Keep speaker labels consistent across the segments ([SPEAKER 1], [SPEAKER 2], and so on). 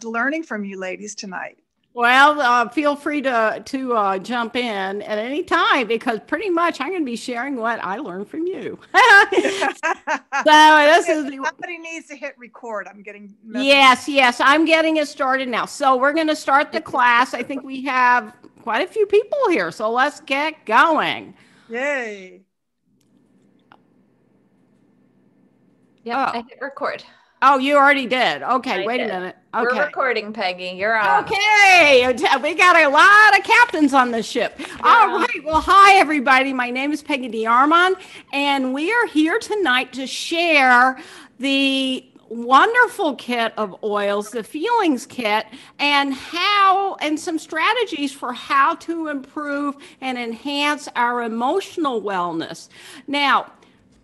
[SPEAKER 1] learning from you ladies tonight.
[SPEAKER 2] Well, feel free to jump in at any time because pretty much I'm going to be sharing what I learned from you. So this is
[SPEAKER 1] Somebody needs to hit record. I'm getting messages.
[SPEAKER 2] yes, I'm getting it started now. So we're going to start the class. I think we have quite a few people here, so let's get going.
[SPEAKER 1] Yay.
[SPEAKER 3] Yep, I hit record.
[SPEAKER 2] Oh, you already did. Okay,
[SPEAKER 3] I
[SPEAKER 2] wait
[SPEAKER 3] did.
[SPEAKER 2] a minute. Okay.
[SPEAKER 3] We're recording, Peggy. You're on.
[SPEAKER 2] Okay, we got a lot of captains on the ship. Yeah. All right. Well, hi, everybody. My name is Peggy DeArmond, and we are here tonight to share the wonderful kit of oils, the Feelings Kit, and some strategies for how to improve and enhance our emotional wellness. Now,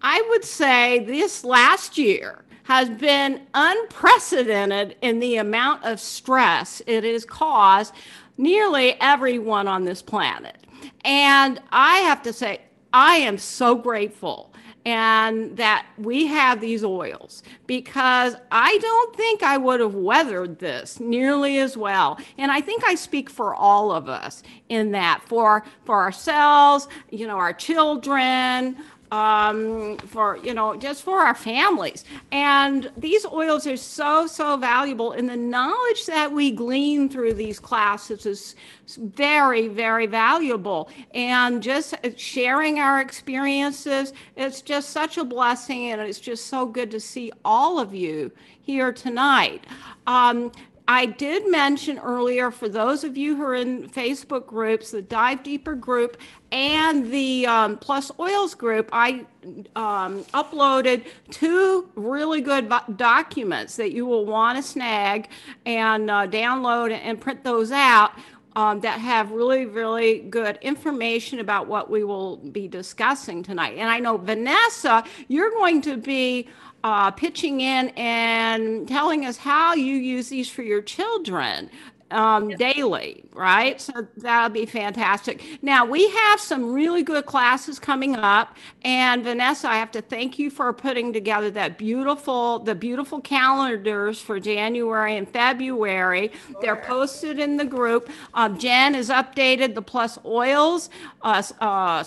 [SPEAKER 2] I would say this last year has been unprecedented in the amount of stress it has caused nearly everyone on this planet. And I have to say, I am so grateful and that we have these oils because I don't think I would have weathered this nearly as well. And I think I speak for all of us in that, for ourselves, our children, just for our families. And these oils are so valuable, and the knowledge that we glean through these classes is very, very valuable. And just sharing our experiences, it's just such a blessing, and it's just so good to see all of you here tonight. I did mention earlier, for those of you who are in Facebook groups, the Dive Deeper group and the Plus Oils group, I uploaded 2 really good documents that you will want to snag and download and print those out. That have really, really good information about what we will be discussing tonight. And I know, Vanessa, you're going to be pitching in and telling us how you use these for your children daily, right? So that'll be fantastic. Now, we have some really good classes coming up, and Vanessa, I have to thank you for putting together the beautiful calendars for January and February. They're posted in the group. Jen has updated the Plus Oils /Dive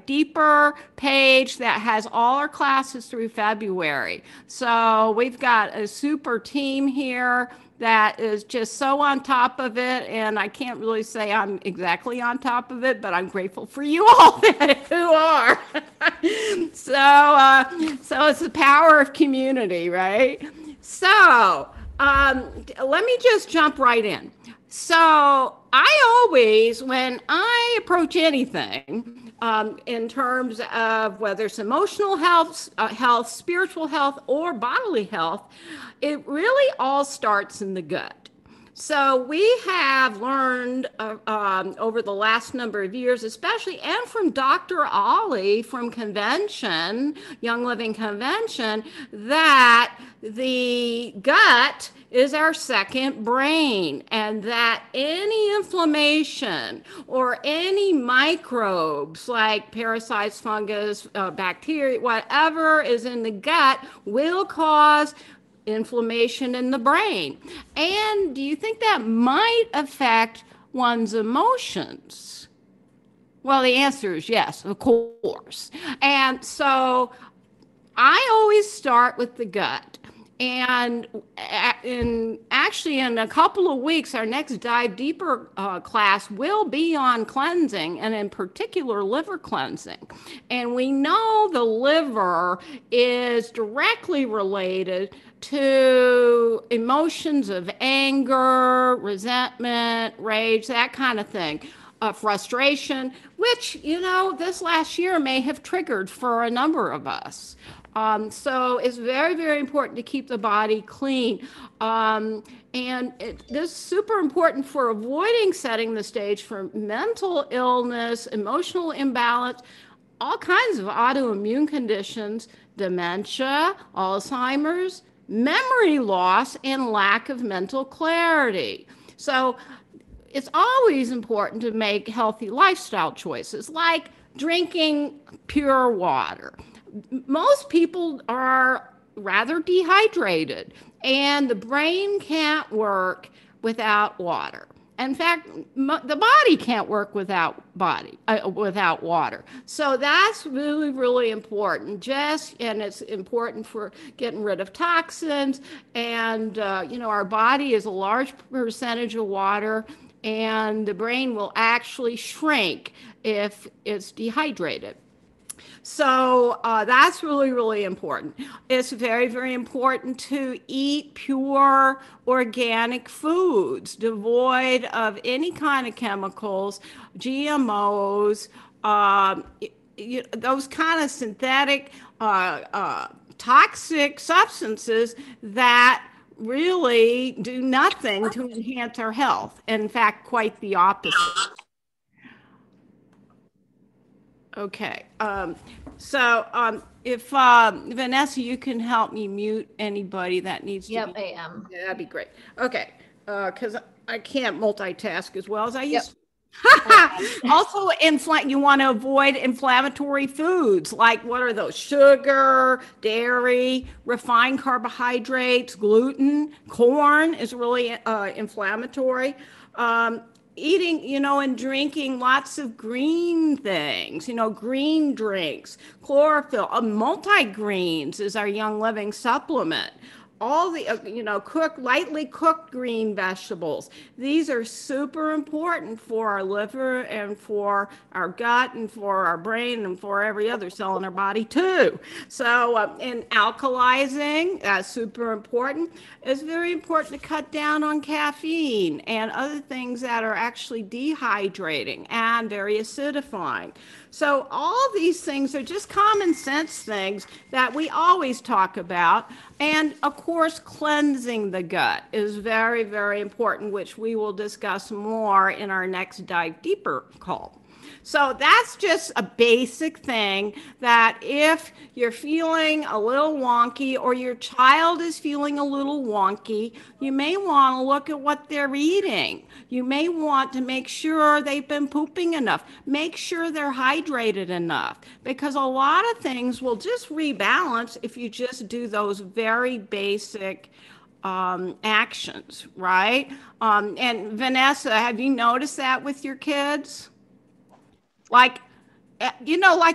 [SPEAKER 2] Deeper page that has all our classes through February. So we've got a super team here that is just so on top of it, and I can't really say I'm exactly on top of it, but I'm grateful for you all who are. So it's the power of community, right? So let me just jump right in. So I always, when I approach anything in terms of whether it's emotional health, spiritual health, or bodily health, it really all starts in the gut. So we have learned over the last number of years, especially, and from Dr. Ali from Convention, Young Living Convention, that the gut is our second brain, and that any inflammation or any microbes like parasites, fungus, bacteria, whatever is in the gut will cause inflammation in the brain. And do you think that might affect one's emotions? Well, the answer is yes, of course. And so I always start with the gut. And in a couple of weeks, our next Dive Deeper class will be on cleansing, and in particular, liver cleansing. And we know the liver is directly related to emotions of anger, resentment, rage, that kind of thing. Frustration, which, this last year may have triggered for a number of us. So it's very, very important to keep the body clean. And this is super important for avoiding setting the stage for mental illness, emotional imbalance, all kinds of autoimmune conditions, dementia, Alzheimer's, memory loss, and lack of mental clarity. So it's always important to make healthy lifestyle choices, like drinking pure water. Most people are rather dehydrated, And the brain can't work without water. In fact, the body can't work without without water. So that's really, really important. And it's important for getting rid of toxins. And our body is a large percentage of water, and the brain will actually shrink if it's dehydrated. So that's really, really important. It's very, very important to eat pure organic foods, devoid of any kind of chemicals, GMOs, those kind of synthetic, toxic substances that really do nothing to enhance our health. In fact, quite the opposite. Okay. If Vanessa, you can help me mute anybody that needs to.
[SPEAKER 3] Yep, I am.
[SPEAKER 2] Yeah, that'd be great. Okay. Because I can't multitask as well as I used to. Also, you want to avoid inflammatory foods. Like, what are those? Sugar, dairy, refined carbohydrates, gluten. Corn is really inflammatory. Eating, and drinking lots of green things, green drinks, chlorophyll, multigreens is our Young Living supplement. All the, lightly cooked green vegetables. These are super important for our liver and for our gut and for our brain and for every other cell in our body too. So, and alkalizing, that's super important. It's very important to cut down on caffeine and other things that are actually dehydrating and very acidifying. So all these things are just common sense things that we always talk about. And of course, cleansing the gut is very, very important, which we will discuss more in our next Dive Deeper call. So that's just a basic thing that if you're feeling a little wonky or your child is feeling a little wonky, you may want to look at what they're eating. You may want to make sure they've been pooping enough. Make sure they're hydrated enough, because a lot of things will just rebalance if you just do those very basic actions, right? And Vanessa, have you noticed that with your kids? Like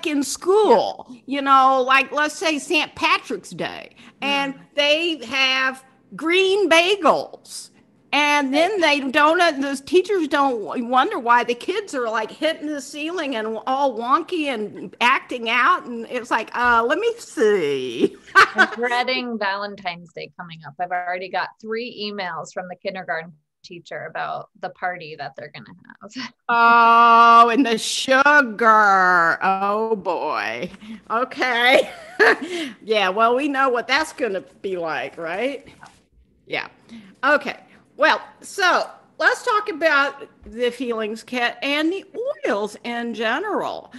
[SPEAKER 2] in school, like let's say St. Patrick's Day, and they have green bagels. And then those teachers don't wonder why the kids are like hitting the ceiling and all wonky and acting out. And it's like, let me see.
[SPEAKER 3] I'm dreading Valentine's Day coming up. I've already got 3 emails from the kindergarten teacher about the party that they're going to have.
[SPEAKER 2] Oh, and the sugar. Oh boy. Okay. Yeah, well, we know what that's going to be like, right? Yeah. Okay. Well, so let's talk about the Feelings Kit and the oils in general.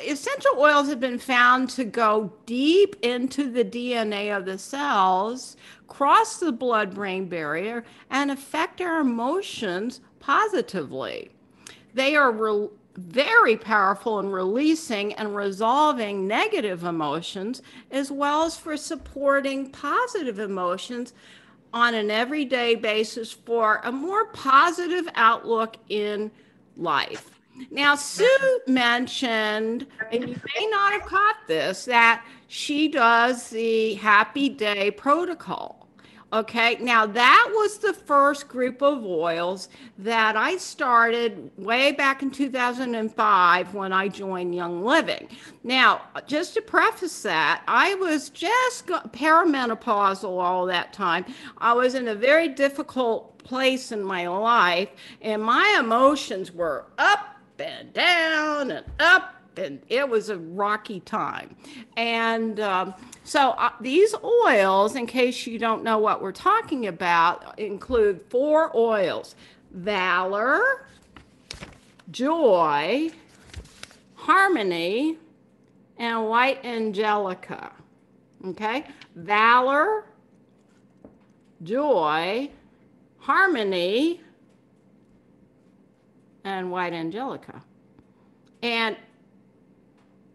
[SPEAKER 2] Essential oils have been found to go deep into the DNA of the cells, cross the blood-brain barrier, and affect our emotions positively. They are very powerful in releasing and resolving negative emotions, as well as for supporting positive emotions on an everyday basis for a more positive outlook in life. Now, Sue mentioned, and you may not have caught this, that she does the Happy Day protocol. Okay, now that was the first group of oils that I started way back in 2005 when I joined Young Living. Now, just to preface that, I was just perimenopausal all that time. I was in a very difficult place in my life, and my emotions were up and down and up, and it was a rocky time. And so these oils, in case you don't know what we're talking about, include 4 oils: Valor, Joy, Harmony, and White Angelica. Okay? Valor, Joy, Harmony, and White Angelica. And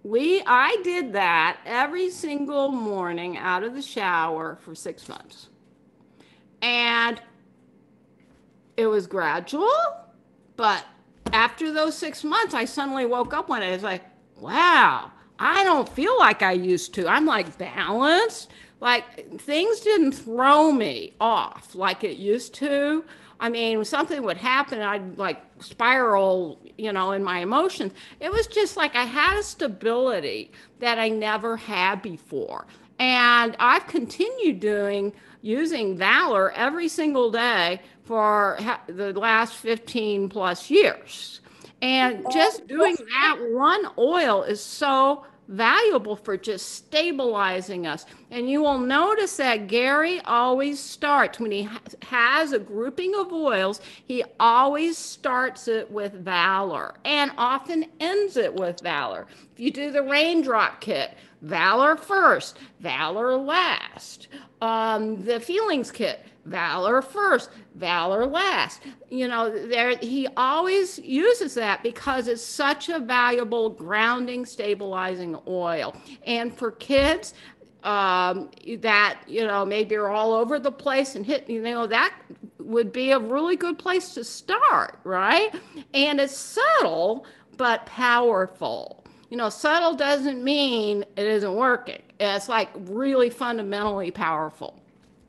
[SPEAKER 2] I did that every single morning out of the shower for 6 months. And it was gradual, but after those 6 months, I suddenly woke up one day. It's like, wow, I don't feel like I used to. I'm like balanced. Like things didn't throw me off like it used to. I mean, something would happen, I'd like spiral, in my emotions. It was just like I had a stability that I never had before. And I've continued using Valor every single day for the last 15 plus years. And just doing that one oil is so valuable for just stabilizing us. And you will notice that Gary always starts, when he has a grouping of oils, he always starts it with Valor and often ends it with Valor. If you do the raindrop kit, Valor first, Valor last. The feelings kit, Valor first, Valor last. He always uses that because it's such a valuable grounding, stabilizing oil. And for kids that, maybe are all over the place and that would be a really good place to start, right? And it's subtle, but powerful. Subtle doesn't mean it isn't working. It's like really fundamentally powerful.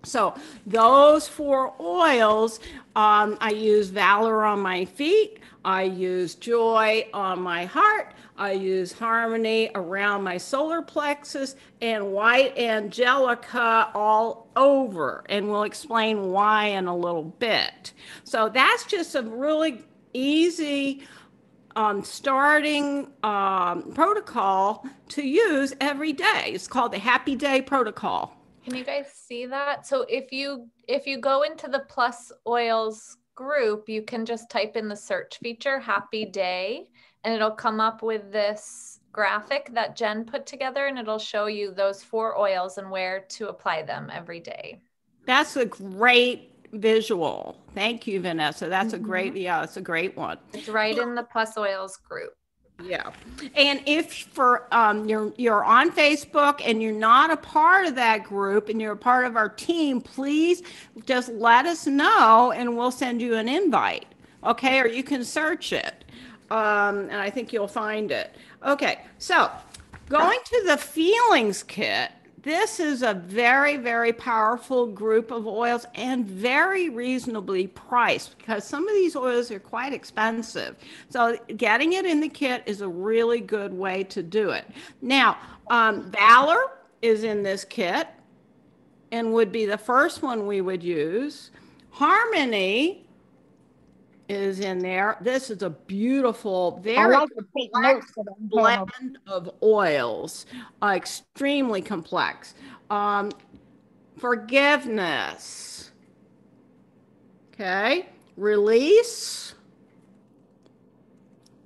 [SPEAKER 2] So those 4 oils, I use Valor on my feet, I use Joy on my heart, I use Harmony around my solar plexus, and White Angelica all over. And we'll explain why in a little bit. So that's just a really easy starting protocol to use every day. It's called the Happy Day Protocol.
[SPEAKER 3] Can you guys see that? So if you go into the Plus Oils group, you can just type in the search feature, Happy Day, and it'll come up with this graphic that Jen put together, and it'll show you those 4 oils and where to apply them every day.
[SPEAKER 2] That's a great visual. Thank you, Vanessa. That's a great, it's a great one.
[SPEAKER 3] It's right in the Plus Oils group.
[SPEAKER 2] Yeah. And if you're on Facebook and you're not a part of that group and you're a part of our team, please just let us know and we'll send you an invite. Okay. Or you can search it. And I think you'll find it. Okay. So going to the feelings kit, this is a very, very powerful group of oils and very reasonably priced because some of these oils are quite expensive. So getting it in the kit is a really good way to do it. Now, Valor is in this kit and would be the first one we would use. Harmony is in there. This is a beautiful, very complex blend of oils, extremely complex. Forgiveness. Okay. Release.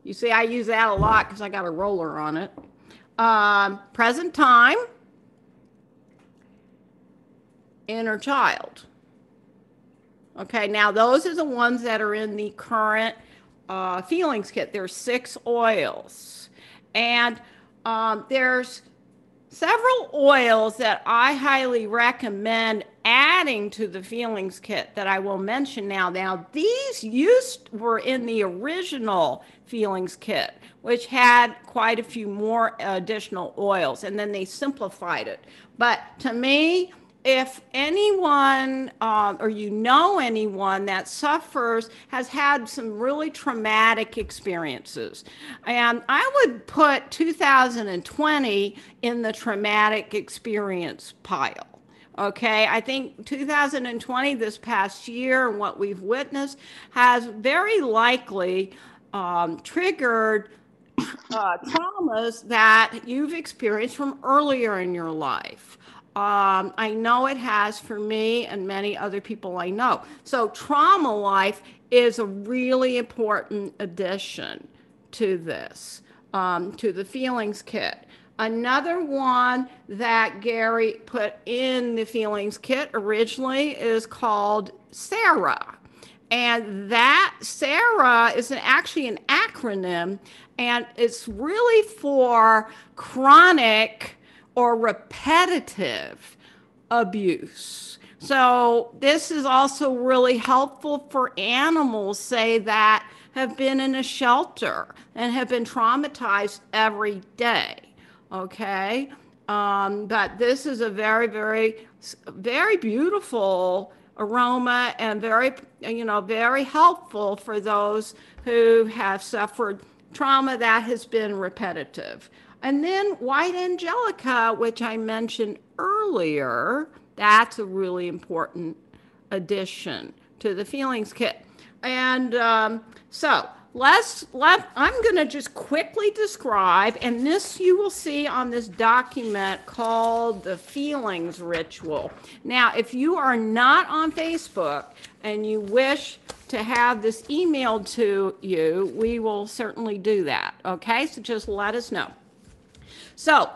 [SPEAKER 2] You see, I use that a lot because I got a roller on it. Present time. Inner child. Okay, now those are the ones that are in the current feelings kit. There's 6 oils. And there's several oils that I highly recommend adding to the feelings kit that I will mention now. Now, these were in the original feelings kit, which had quite a few more additional oils, and then they simplified it. But to me, if anyone or anyone that has had some really traumatic experiences, and I would put 2020 in the traumatic experience pile. Okay, I think 2020, this past year, and what we've witnessed has very likely triggered traumas that you've experienced from earlier in your life. I know it has for me and many other people I know. So Trauma Life is a really important addition to this, to the feelings kit. Another one that Gary put in the feelings kit originally is called Sarah. And that SARA is actually an acronym, and it's really for chronic or repetitive abuse. So this is also really helpful for animals, say, that have been in a shelter and have been traumatized every day. Okay? But this is a very, very, very beautiful aroma and very, very helpful for those who have suffered trauma that has been repetitive. And then white angelica, which I mentioned earlier, that's a really important addition to the feelings kit. And so I'm going to just quickly describe, and this you will see on this document called the Feelings Ritual. Now, if you are not on Facebook and you wish to have this emailed to you, we will certainly do that. Okay, so just let us know. So,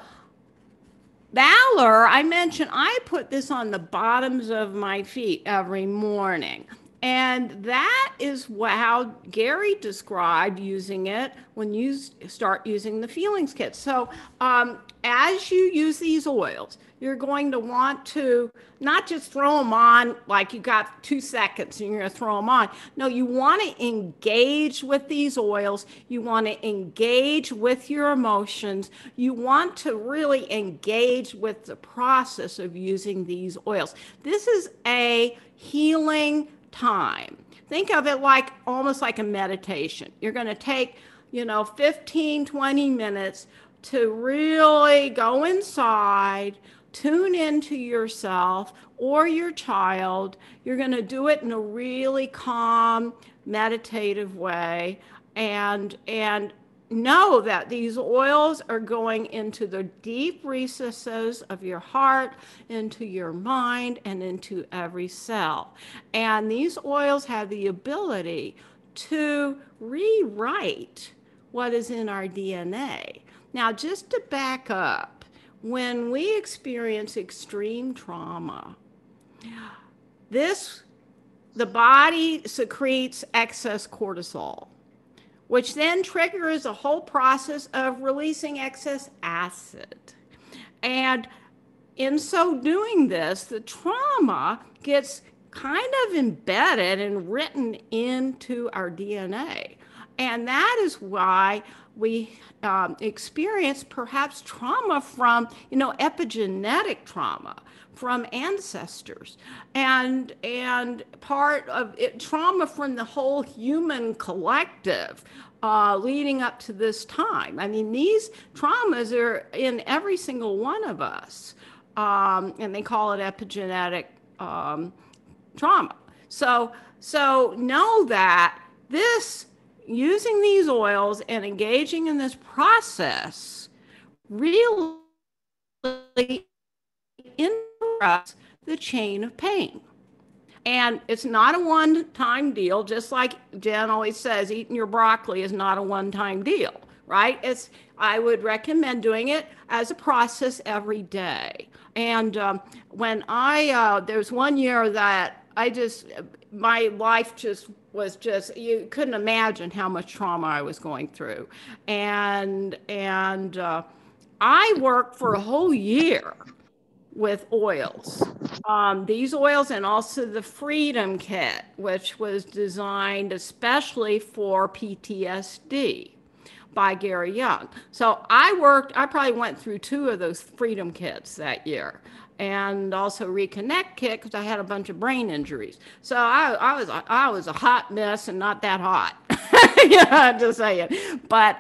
[SPEAKER 2] Valor, I mentioned I put this on the bottoms of my feet every morning. And that is how Gary described using it when you start using the feelings kit. So as you use these oils, you're going to want to not just throw them on like you got 2 seconds and you're going to throw them on. No, you want to engage with these oils. You want to engage with your emotions. You want to really engage with the process of using these oils. This is a healing time. Think of it like almost like a meditation. You're going to take, 15, 20 minutes to really go inside, tune into yourself or your child. You're going to do it in a really calm, meditative way, and know that these oils are going into the deep recesses of your heart, into your mind, and into every cell. And these oils have the ability to rewrite what is in our DNA. Now, just to back up, when we experience extreme trauma, the body secretes excess cortisol, which then triggers a whole process of releasing excess acid. And in so doing this, the trauma gets kind of embedded and written into our DNA. And that is why we experience perhaps trauma from, epigenetic trauma from ancestors, and part of it, trauma from the whole human collective leading up to this time. I mean, these traumas are in every single one of us, and they call it epigenetic trauma. So know that using these oils and engaging in this process really interrupts the chain of pain. And it's not a one-time deal, just like Jen always says, eating your broccoli is not a one-time deal, right? I would recommend doing it as a process every day. And when there's one year that my life was you couldn't imagine how much trauma I was going through. And I worked for a whole year with oils. These oils, and also the Freedom Kit, which was designed especially for PTSD by Gary Young. So I probably went through 2 of those Freedom Kits that year, and also Reconnect Kit because I had a bunch of brain injuries. So I was a hot mess and not that hot. Just saying. But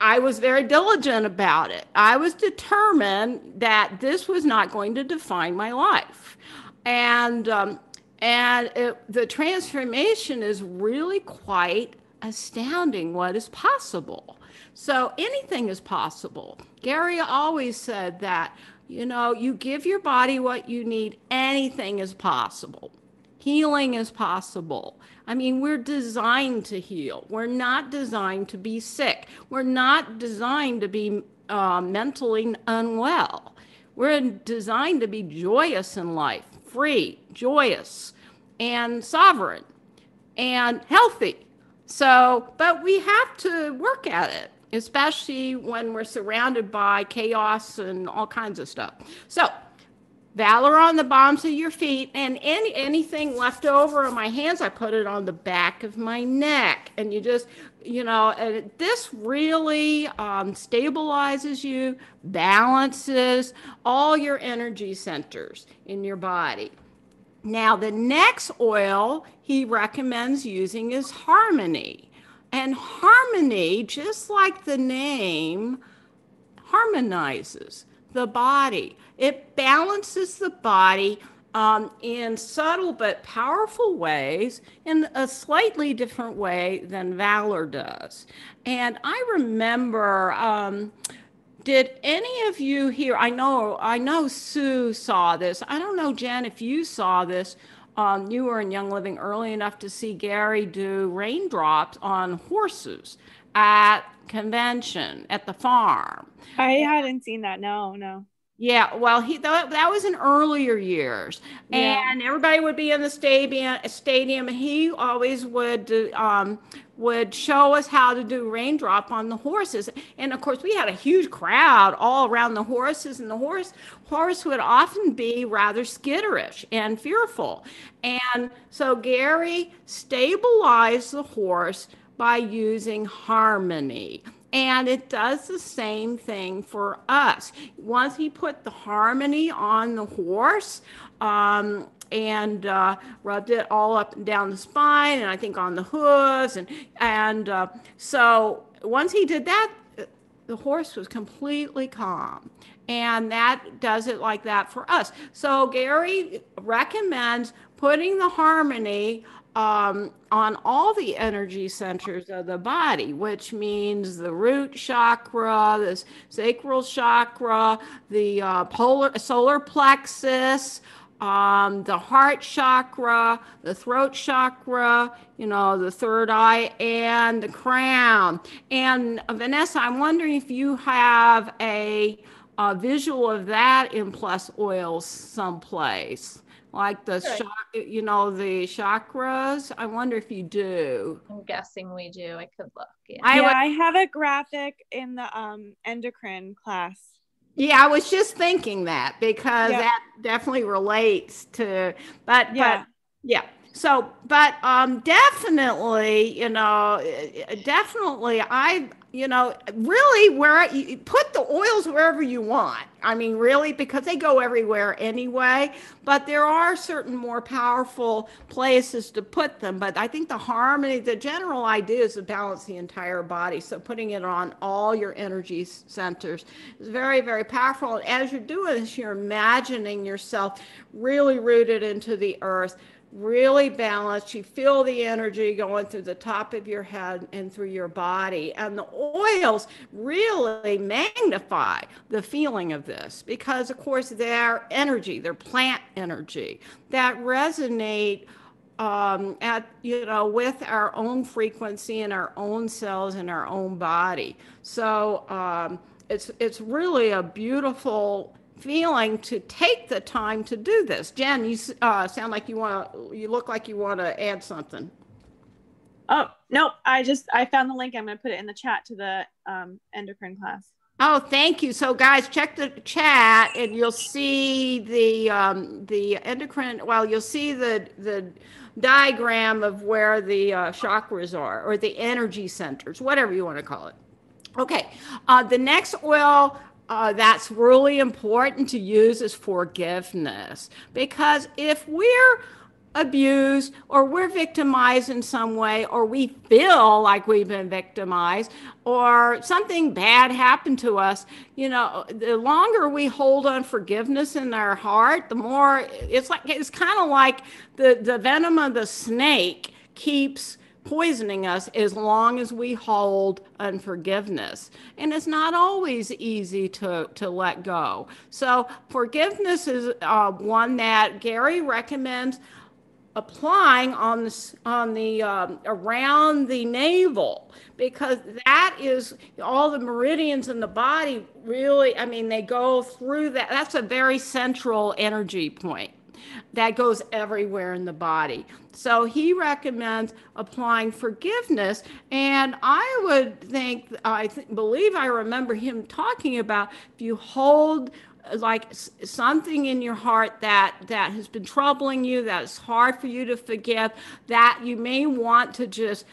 [SPEAKER 2] I was very diligent about it. I was determined that this was not going to define my life. And the transformation is really quite astounding what is possible. So anything is possible. Gary always said that, you give your body what you need, anything is possible. Healing is possible. I mean, we're designed to heal. We're not designed to be sick. We're not designed to be mentally unwell. We're designed to be joyous in life, free, joyous, and sovereign, and healthy. So, but we have to work at it, especially when we're surrounded by chaos and all kinds of stuff. So, Valor on the bottoms of your feet, and anything left over on my hands, I put it on the back of my neck. And you just, and this really stabilizes you, balances all your energy centers in your body. Now, the next oil he recommends using is Harmony. And Harmony, just like the name, harmonizes the body. It balances the body in subtle but powerful ways, in a slightly different way than Valor does. And I remember, did any of you here, I know Sue saw this. I don't know, Jen, if you saw this. You were in Young Living early enough to see Gary do raindrops on horses at convention at the farm.
[SPEAKER 4] I hadn't seen that. No.
[SPEAKER 2] Yeah, well, that was in earlier years, and everybody would be in the stadium. He always would show us how to do raindrop on the horses, and of course, we had a huge crowd all around the horses, and the horse would often be rather skitterish and fearful, and so Gary stabilized the horse by using Harmony. And it does the same thing for us. Once he put the Harmony on the horse and rubbed it all up and down the spine, and I think on the hooves, and so once he did that, the horse was completely calm. And that does it like that for us. So Gary recommends putting the Harmony on all the energy centers of the body, which means the root chakra, the sacral chakra, the solar plexus, the heart chakra, the throat chakra, the third eye, and the crown. And Vanessa, I'm wondering if you have a visual of that in Plus Oils someplace. Like the chakras. I wonder if you do.
[SPEAKER 3] I'm guessing we do. I could look. Yeah.
[SPEAKER 4] I have a graphic in the endocrine class.
[SPEAKER 2] Yeah, I was just thinking that because that definitely relates to. But So, but definitely, really where you put the oils wherever you want. I mean, really, because they go everywhere anyway, but there are certain more powerful places to put them. But I think the Harmony, the general idea is to balance the entire body. So putting it on all your energy centers is very, very powerful. And as you're doing this, you're imagining yourself really rooted into the earth, really balanced. You feel the energy going through the top of your head and through your body. And the oils really magnify the feeling of this because, of course, they're energy, they're plant energy that resonate with our own frequency and our own cells and our own body. So it's really a beautiful feeling to take the time to do this. Jen, you sound like you look like you want to add something.
[SPEAKER 4] Oh, no, I found the link. I'm going to put it in the chat to the endocrine class.
[SPEAKER 2] Oh, thank you. So guys, check the chat and you'll see the endocrine, you'll see the diagram of where the chakras are, or the energy centers, whatever you want to call it. Okay. The next oil that's really important to use is forgiveness, because if we're abused or we're victimized in some way, or we feel like we've been victimized, or something bad happened to us, the longer we hold on forgiveness in our heart, the more it's kind of like the venom of the snake keeps poisoning us as long as we hold unforgiveness. And it's not always easy to let go. So forgiveness is one that Gary recommends applying on the around the navel, because that is all the meridians in the body. Really, they go through that. That's a very central energy point. that goes everywhere in the body. So he recommends applying forgiveness. And I would think, believe I remember him talking about if you hold like something in your heart that has been troubling you, that is hard for you to forgive, that you may want to just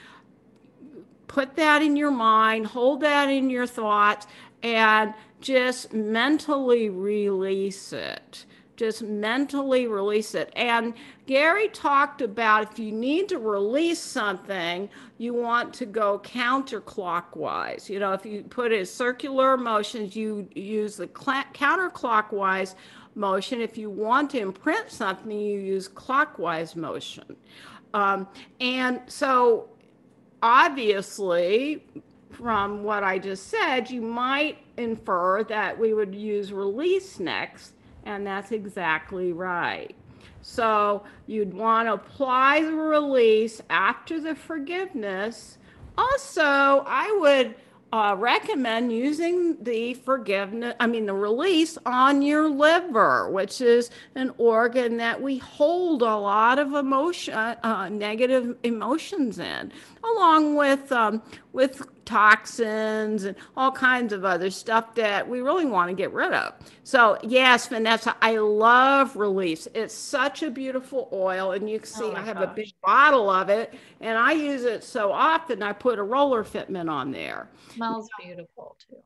[SPEAKER 2] put that in your mind, hold that in your thoughts, and just mentally release it. Just mentally release it. And Gary talked about if you need to release something, you want to go counterclockwise. You know, if you put it in circular motions, you use the counterclockwise motion. If you want to imprint something, you use clockwise motion. And so obviously, from what I just said, you might infer that we would use release next, and that's exactly right. So you'd want to apply the release after the forgiveness. Also, I would recommend using the release on your liver, which is an organ that we hold a lot of negative emotions in, along with toxins and all kinds of other stuff that we really want to get rid of. So yes, Vanessa, I love release. It's such a beautiful oil, and you can see I have a big bottle of it, and I use it so often I put a roller fitment on there.
[SPEAKER 3] Smells beautiful too.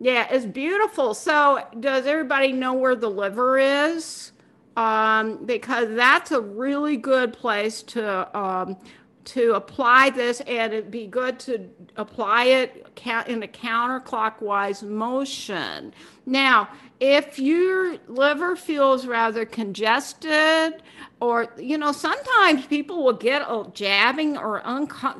[SPEAKER 2] Yeah, it's beautiful. So does everybody know where the liver is? Because that's a really good place to apply this, and it'd be good to apply it in a counterclockwise motion. Now, if your liver feels rather congested, or, you know, sometimes people will get a jabbing or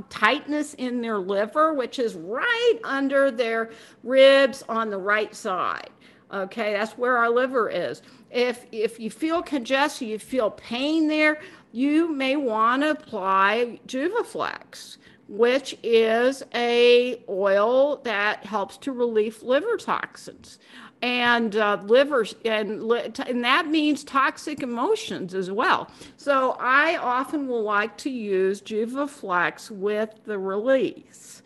[SPEAKER 2] tightness in their liver, which is right under their ribs on the right side. Okay, that's where our liver is. If you feel congested, you feel pain there, you may want to apply Juvaflex, which is a oil that helps to relieve liver toxins and and that means toxic emotions as well. So I often will like to use Juvaflex with the release.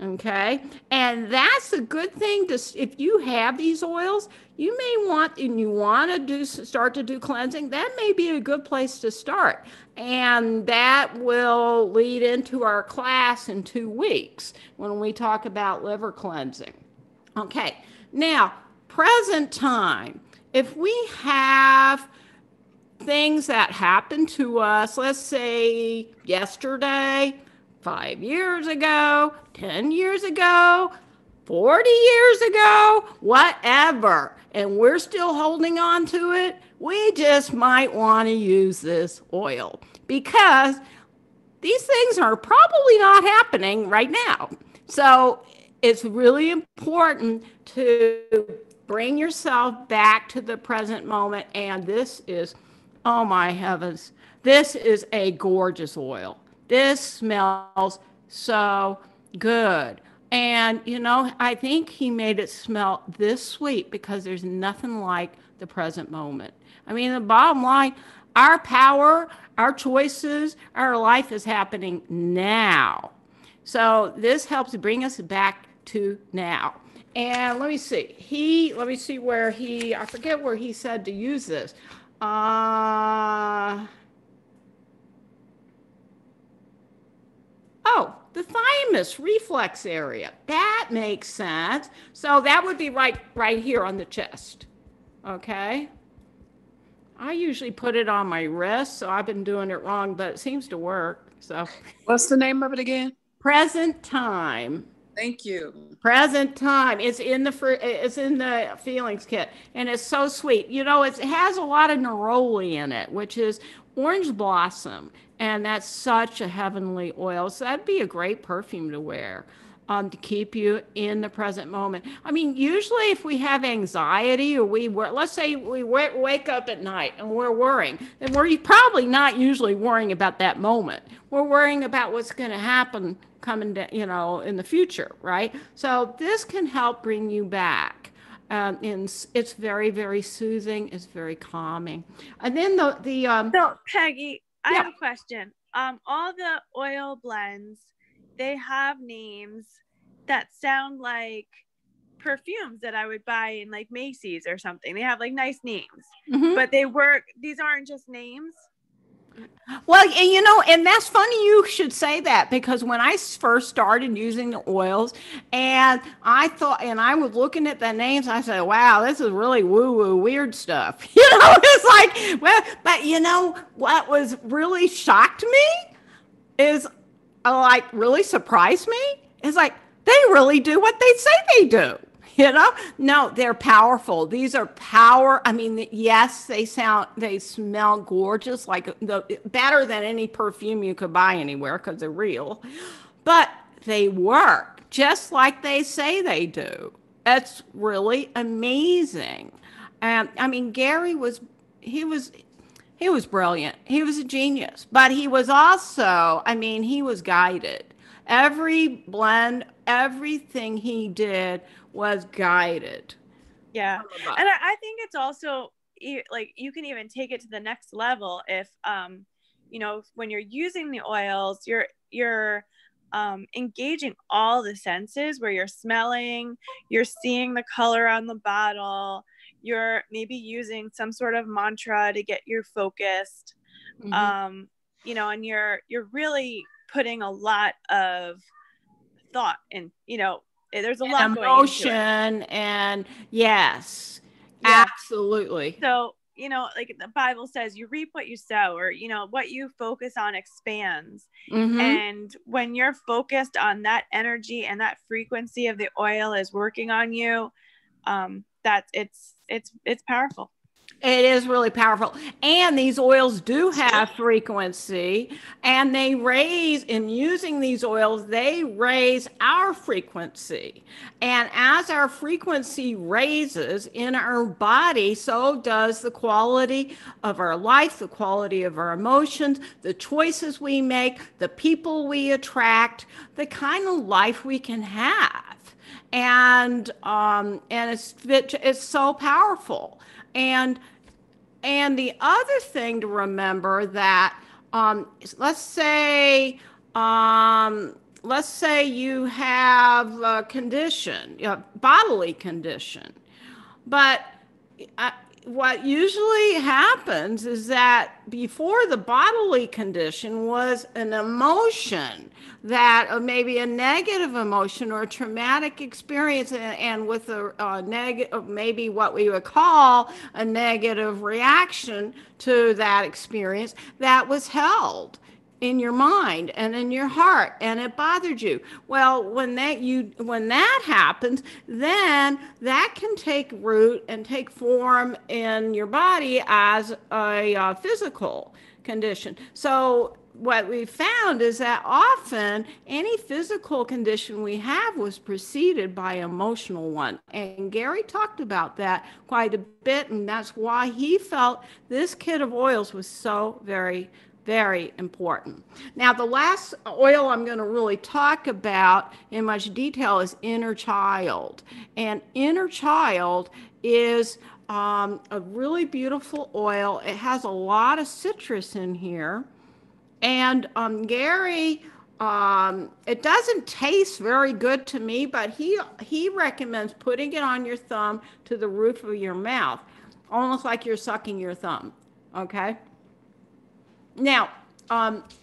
[SPEAKER 2] Okay, and that's a good thing if you have these oils, you may want, and you want to start to do cleansing, that may be a good place to start. And that will lead into our class in 2 weeks when we talk about liver cleansing. Okay, now, present time. If we have things that happen to us, let's say yesterday, 5 years ago, 10 years ago, 40 years ago, whatever, and we're still holding on to it, we just might want to use this oil because these things are probably not happening right now. So it's really important to bring yourself back to the present moment. And this is, oh my heavens, this is a gorgeous oil. This smells so good. And, you know, I think he made it smell this sweet because there's nothing like the present moment. I mean, the bottom line, our power, our choices, our life is happening now. So this helps bring us back to now. And let me see. Let me see where I forget where he said to use this. Oh, the thymus reflex area. That makes sense. So that would be right here on the chest. Okay. I usually put it on my wrist, so I've been doing it wrong, but it seems to work. So
[SPEAKER 5] what's the name of it again?
[SPEAKER 2] Present Time.
[SPEAKER 5] Thank you.
[SPEAKER 2] Present Time. It's in the feelings kit, and it's so sweet. You know, it has a lot of neroli in it, which is orange blossom, and that's such a heavenly oil. So that'd be a great perfume to wear to keep you in the present moment. I mean, usually if we have anxiety, or let's say we wake up at night and we're worrying, and we're probably not usually worrying about that moment. We're worrying about what's going to happen coming down, you know, in the future, right? So this can help bring you back. And it's very, very soothing. It's very calming. And then the
[SPEAKER 4] So Peggy, I
[SPEAKER 2] Yeah.
[SPEAKER 4] have a question. All the oil blends, they have names that sound like perfumes that I would buy in like Macy's or something. They have like nice names,
[SPEAKER 2] Mhm.
[SPEAKER 4] but these aren't just names.
[SPEAKER 2] Well, and that's funny you should say that, because when I first started using the oils, and I was looking at the names, I said, wow, this is really woo-woo weird stuff. It's like, well, but what was really shocked me is, like, really surprised me is, like, they really do what they say they do. No, they're powerful. These are I mean, yes, they smell gorgeous, like better than any perfume you could buy anywhere because they're real, but they work just like they say they do. It's really amazing. I mean, he was brilliant. He was a genius, but he was also, I mean, he was guided. Every blend, everything he did was guided.
[SPEAKER 4] Yeah. And I think it's also like you can even take it to the next level if when you're using the oils, you're engaging all the senses, where you're smelling, you're seeing the color on the bottle, you're maybe using some sort of mantra to get you focused.
[SPEAKER 2] Mm-hmm.
[SPEAKER 4] And you're really putting a lot of thought in, there's a lot going
[SPEAKER 2] emotion
[SPEAKER 4] into it.
[SPEAKER 2] And yes,
[SPEAKER 4] Yeah.
[SPEAKER 2] absolutely.
[SPEAKER 4] So, like the Bible says, you reap what you sow, or, what you focus on expands.
[SPEAKER 2] Mm-hmm.
[SPEAKER 4] And when you're focused on that energy and that frequency of the oil is working on you, it's powerful.
[SPEAKER 2] It is really powerful. And these oils do have frequency, and in using these oils, they raise our frequency. And as our frequency raises in our body, so does the quality of our life, the quality of our emotions, the choices we make, the people we attract, the kind of life we can have. And it's so powerful. And the other thing to remember that, let's say you have a condition, a bodily condition, but what usually happens is that before the bodily condition was an emotion, that maybe a negative emotion or a traumatic experience, and with a negative, maybe what we would call a negative reaction to that experience, that was held in your mind and in your heart, and it bothered you. Well, when that happens, then that can take root and take form in your body as a physical condition. So what we found is that often any physical condition we have was preceded by an emotional one. And Gary talked about that quite a bit, and that's why he felt this kit of oils was so very, very important. Now, the last oil I'm going to really talk about in much detail is Inner Child. And Inner Child is a really beautiful oil. It has a lot of citrus in here. And Gary, it doesn't taste very good to me, but he recommends putting it on your thumb to the roof of your mouth, almost like you're sucking your thumb. Okay. Now,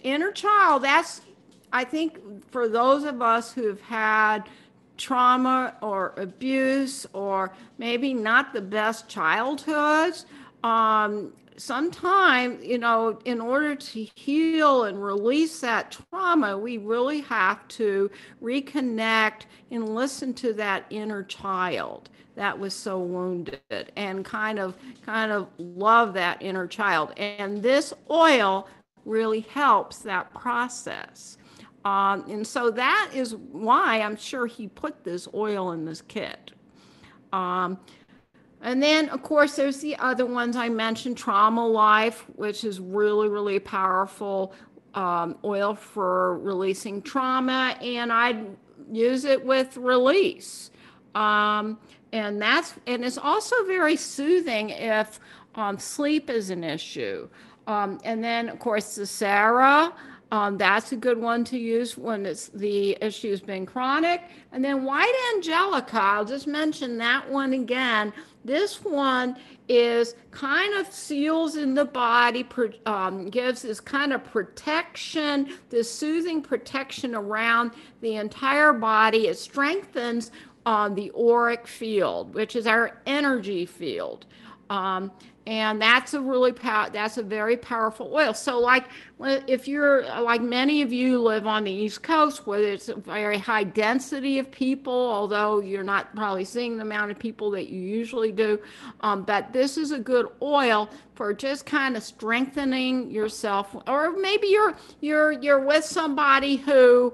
[SPEAKER 2] Inner Child, I think for those of us who've had trauma or abuse, or maybe not the best childhoods, sometimes, in order to heal and release that trauma, we really have to reconnect and listen to that inner child that was so wounded, and kind of love that inner child. And this oil really helps that process. And so that is why I'm sure he put this oil in this kit. And then, of course, there's the other ones I mentioned, Trauma Life, which is really, really powerful oil for releasing trauma, and I'd use it with release. and it's also very soothing if sleep is an issue. And then, of course, the Sarah, that's a good one to use when the issue's been chronic. And then White Angelica, I'll just mention that one again. This one is kind of seals in the body, gives this kind of protection, this soothing protection around the entire body. It strengthens the auric field, which is our energy field. And that's that's a very powerful oil. So like if you're like many of you live on the East Coast where it's a very high density of people, although you're not probably seeing the amount of people that you usually do, but this is a good oil for just kind of strengthening yourself. Or maybe you're with somebody who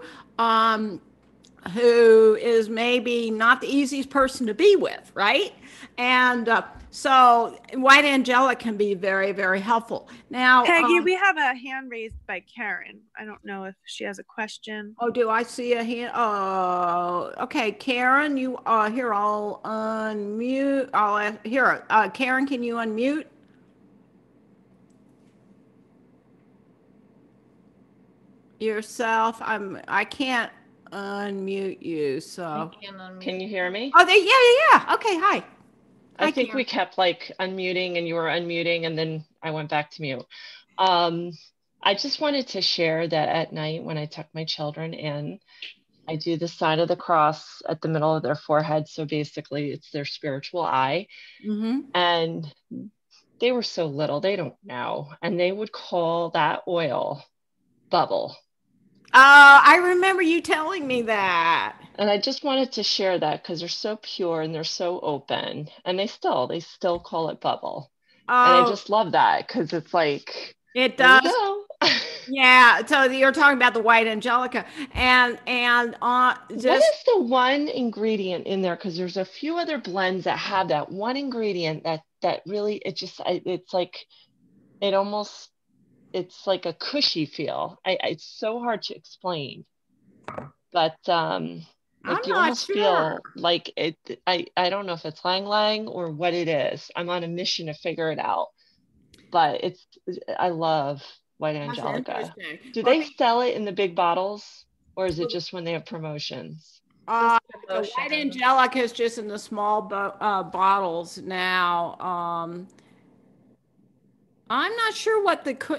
[SPEAKER 2] is maybe not the easiest person to be with, right? And so White Angelica can be very, very helpful. Now,
[SPEAKER 4] Peggy, we have a hand raised by Karen. I don't know if she has a question.
[SPEAKER 2] Oh, do I see a hand? Oh, okay. Karen, you here, I'll unmute. Karen, can you unmute? Yourself. I can't unmute you, so.
[SPEAKER 6] Can you hear me?
[SPEAKER 2] Oh, yeah. Okay, hi.
[SPEAKER 6] I think we kept like unmuting and you were unmuting and then I went back to mute. I just wanted to share that at night when I tuck my children in, I do the sign of the cross at the middle of their forehead. So basically it's their spiritual eye. Mm-hmm. And they were so little, they don't know. And they would call that oil bubble.
[SPEAKER 2] I remember you telling me that.
[SPEAKER 6] And I just wanted to share that because they're so pure and they're so open. And they still call it bubble. And I just love that because it's like,
[SPEAKER 2] it does. Yeah. So you're talking about the White Angelica and what is
[SPEAKER 6] the one ingredient in there? Because there's a few other blends that have that one ingredient that really, it's like, it's like a cushy feel. It's so hard to explain, but like you almost feel like it. I don't know if it's Lang Lang or what it is. I'm on a mission to figure it out, but I love White Angelica. Do they sell it in the big bottles, or is it just when they have promotions?
[SPEAKER 2] The White Angelica is just in the small bottles now. I'm not sure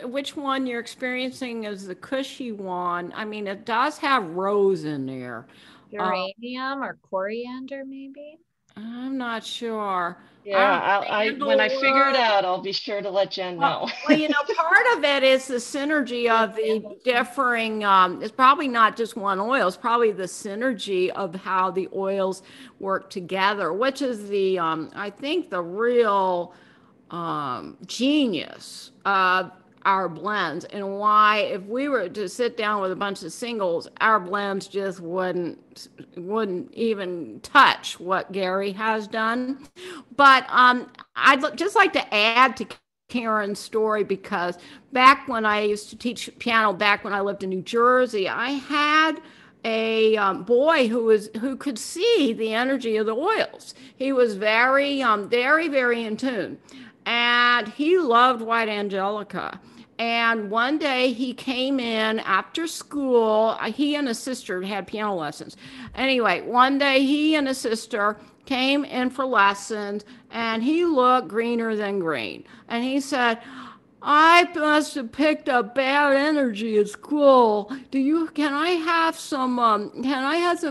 [SPEAKER 2] which one you're experiencing is the cushy one. I mean, it does have rose in there.
[SPEAKER 3] Geranium or coriander, maybe?
[SPEAKER 2] I'm not sure.
[SPEAKER 6] Yeah, when I figure it out, I'll be sure to let Jen know.
[SPEAKER 2] Well, part of it is the synergy of the differing, it's probably not just one oil, it's probably the synergy of how the oils work together, which is I think the real genius of our blends, and why if we were to sit down with a bunch of singles, our blends just wouldn't even touch what Gary has done. But I'd just like to add to Karen's story, because back when I used to teach piano, back when I lived in New Jersey, I had a boy who could see the energy of the oils. He was very, very, very in tune. And he loved White Angelica. And one day he came in after school. He and his sister had piano lessons. Anyway, one day he and his sister came in for lessons, and he looked greener than green. And he said, I must have picked up bad energy at school. Can I have some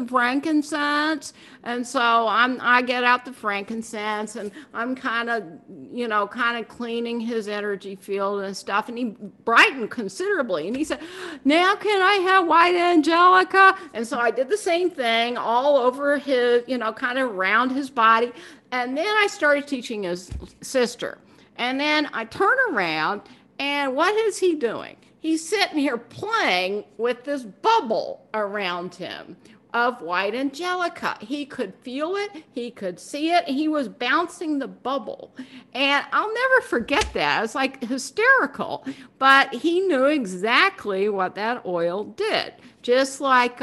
[SPEAKER 2] frankincense? And so I get out the frankincense, and I'm kind of cleaning his energy field and stuff. And he brightened considerably. And he said, now can I have White Angelica? And so I did the same thing all over his, kind of around his body. And then I started teaching his sister. And then I turn around, and what is he doing? He's sitting here playing with this bubble around him of White Angelica. He could feel it. He could see it. He was bouncing the bubble. And I'll never forget that. It's like hysterical. But he knew exactly what that oil did. just like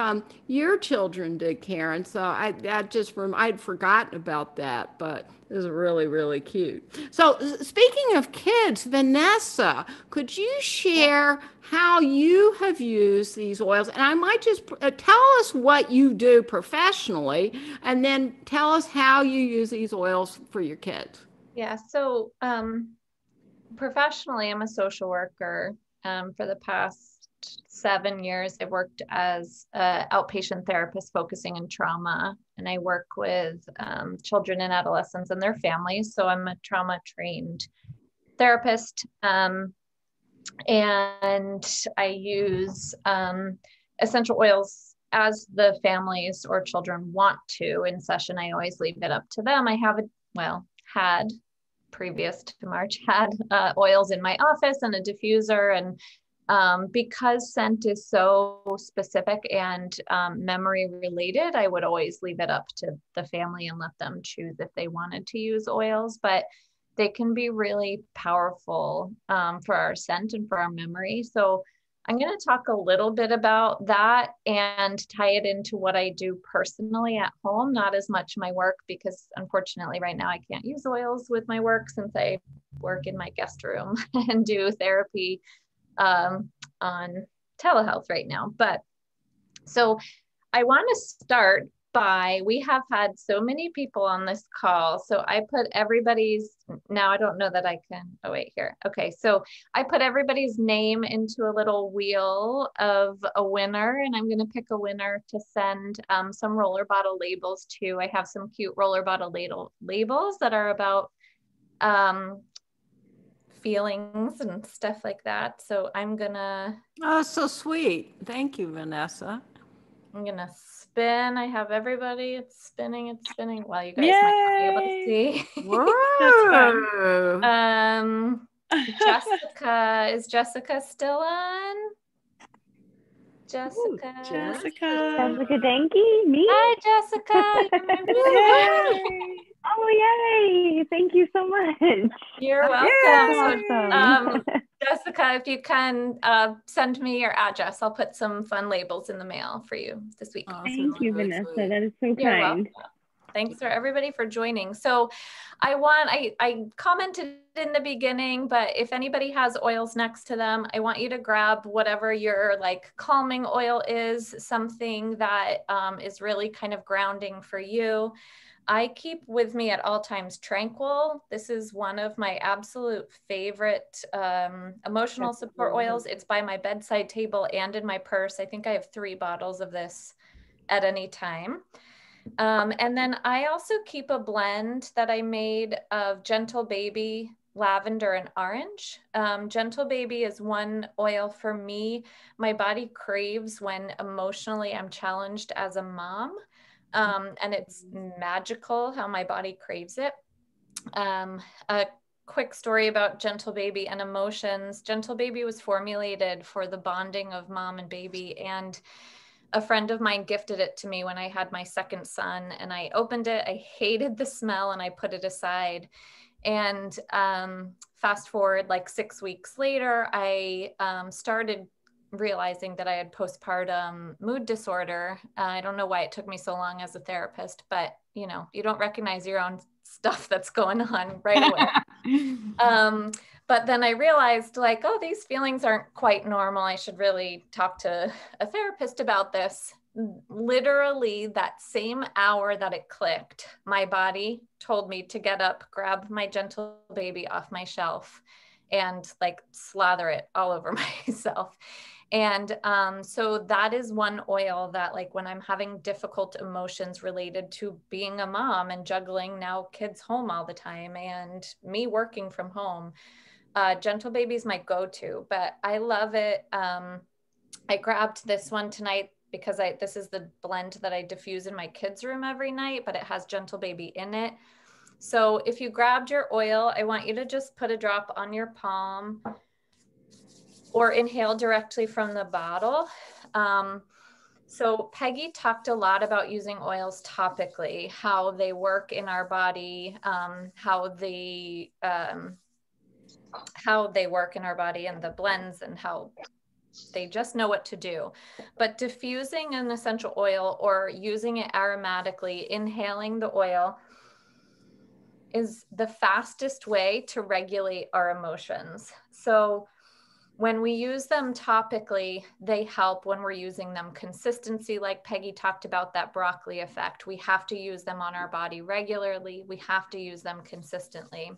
[SPEAKER 2] your children did, Karen. So I'd forgotten about that, but it was really, really cute. So speaking of kids, Vanessa, could you share how you have used these oils? And I might just tell us what you do professionally, and then tell us how you use these oils for your kids.
[SPEAKER 3] Yeah, so professionally, I'm a social worker. For the past 7 years, I've worked as an outpatient therapist focusing in trauma, and I work with children and adolescents and their families. So I'm a trauma trained therapist, and I use essential oils as the families or children want to in session. I always leave it up to them. I had previous to March, had oils in my office and a diffuser. And because scent is so specific and memory related, I would always leave it up to the family and let them choose if they wanted to use oils. But they can be really powerful for our scent and for our memory. So I'm going to talk a little bit about that and tie it into what I do personally at home, not as much my work, because unfortunately right now I can't use oils with my work since I work in my guest room and do therapy on telehealth right now. But so I want to start by, we have had so many people on this call. So I put everybody's, now I don't know that I can, oh wait, here. Okay, so I put everybody's name into a little wheel of a winner, and I'm going to pick a winner to send some roller bottle labels to. I have some cute roller bottle labels that are about feelings and stuff like that. So I'm gonna.
[SPEAKER 2] Oh, so sweet. Thank you, Vanessa.
[SPEAKER 3] I'm gonna spin. I have everybody. It's spinning. Well, you guys might not be able to see.
[SPEAKER 2] Whoa.
[SPEAKER 3] Jessica, is Jessica still on? Jessica.
[SPEAKER 4] Jessica.
[SPEAKER 7] Jessica Danke, me?
[SPEAKER 3] Hi, Jessica.
[SPEAKER 7] Oh, yay. Thank you so much.
[SPEAKER 3] You're welcome.
[SPEAKER 7] Awesome.
[SPEAKER 3] Jessica, if you can send me your address, I'll put some fun labels in the mail for you this week.
[SPEAKER 7] Thank you, Vanessa.
[SPEAKER 2] Sweet.
[SPEAKER 7] That is so
[SPEAKER 3] You're
[SPEAKER 7] kind.
[SPEAKER 3] welcome. Thanks for everybody for joining. So I commented in the beginning, but if anybody has oils next to them, I want you to grab whatever your like calming oil is, something that is really kind of grounding for you. I keep with me at all times Tranquil. This is one of my absolute favorite emotional support oils. It's by my bedside table and in my purse. I think I have 3 bottles of this at any time. And then I also keep a blend that I made of Gentle Baby, lavender, and orange. Gentle Baby is one oil for me. My body craves when emotionally I'm challenged as a mom. And it's magical how my body craves it. A quick story about Gentle Baby and emotions. Gentle Baby was formulated for the bonding of mom and baby, and a friend of mine gifted it to me when I had my second son, and I opened it. I hated the smell and I put it aside. And fast forward like 6 weeks later, I started realizing that I had postpartum mood disorder. I don't know why it took me so long as a therapist, but you know, you don't recognize your own stuff that's going on right away. But then I realized like, oh, these feelings aren't quite normal. I should really talk to a therapist about this. Literally that same hour that it clicked, my body told me to get up, grab my Gentle Baby off my shelf and like slather it all over myself. And so that is one oil that like when I'm having difficult emotions related to being a mom and juggling now kids home all the time and me working from home, Gentle Baby is my go-to, but I love it. I grabbed this one tonight because this is the blend that I diffuse in my kids' room every night, but it has Gentle Baby in it. So if you grabbed your oil, I want you to just put a drop on your palm or inhale directly from the bottle. So Peggy talked a lot about using oils topically, how they work in our body, how they work in our body and the blends and how They just know what to do. But diffusing an essential oil or using it aromatically, inhaling the oil, is the fastest way to regulate our emotions. So when we use them topically, they help. When we're using them consistency, like Peggy talked about, that broccoli effect, we have to use them on our body regularly. We have to use them consistently.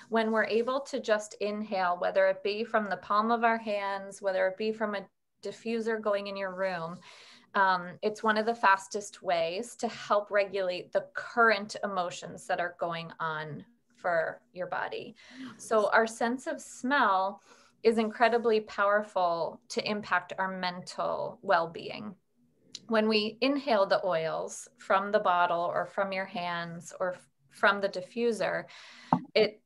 [SPEAKER 3] When we're able to just inhale, whether it be from the palm of our hands, whether it be from a diffuser going in your room, it's one of the fastest ways to help regulate the current emotions that are going on for your body. So our sense of smell is incredibly powerful to impact our mental well-being. When we inhale the oils from the bottle or from your hands or from the diffuser, it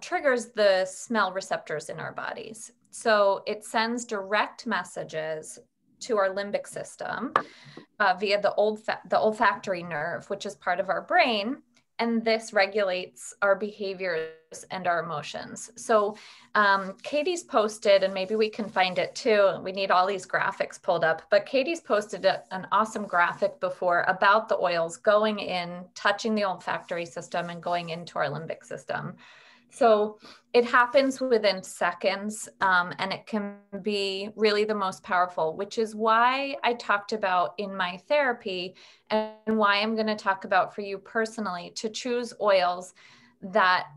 [SPEAKER 3] triggers the smell receptors in our bodies. So it sends direct messages to our limbic system via the olfactory nerve, which is part of our brain. And this regulates our behaviors and our emotions. So Katie's posted, and maybe we can find it too. We need all these graphics pulled up, but Katie's posted an awesome graphic before about the oils going in, touching the olfactory system and going into our limbic system. So it happens within seconds, and it can be really the most powerful, which is why I talked about in my therapy and why I'm going to talk about for you personally to choose oils that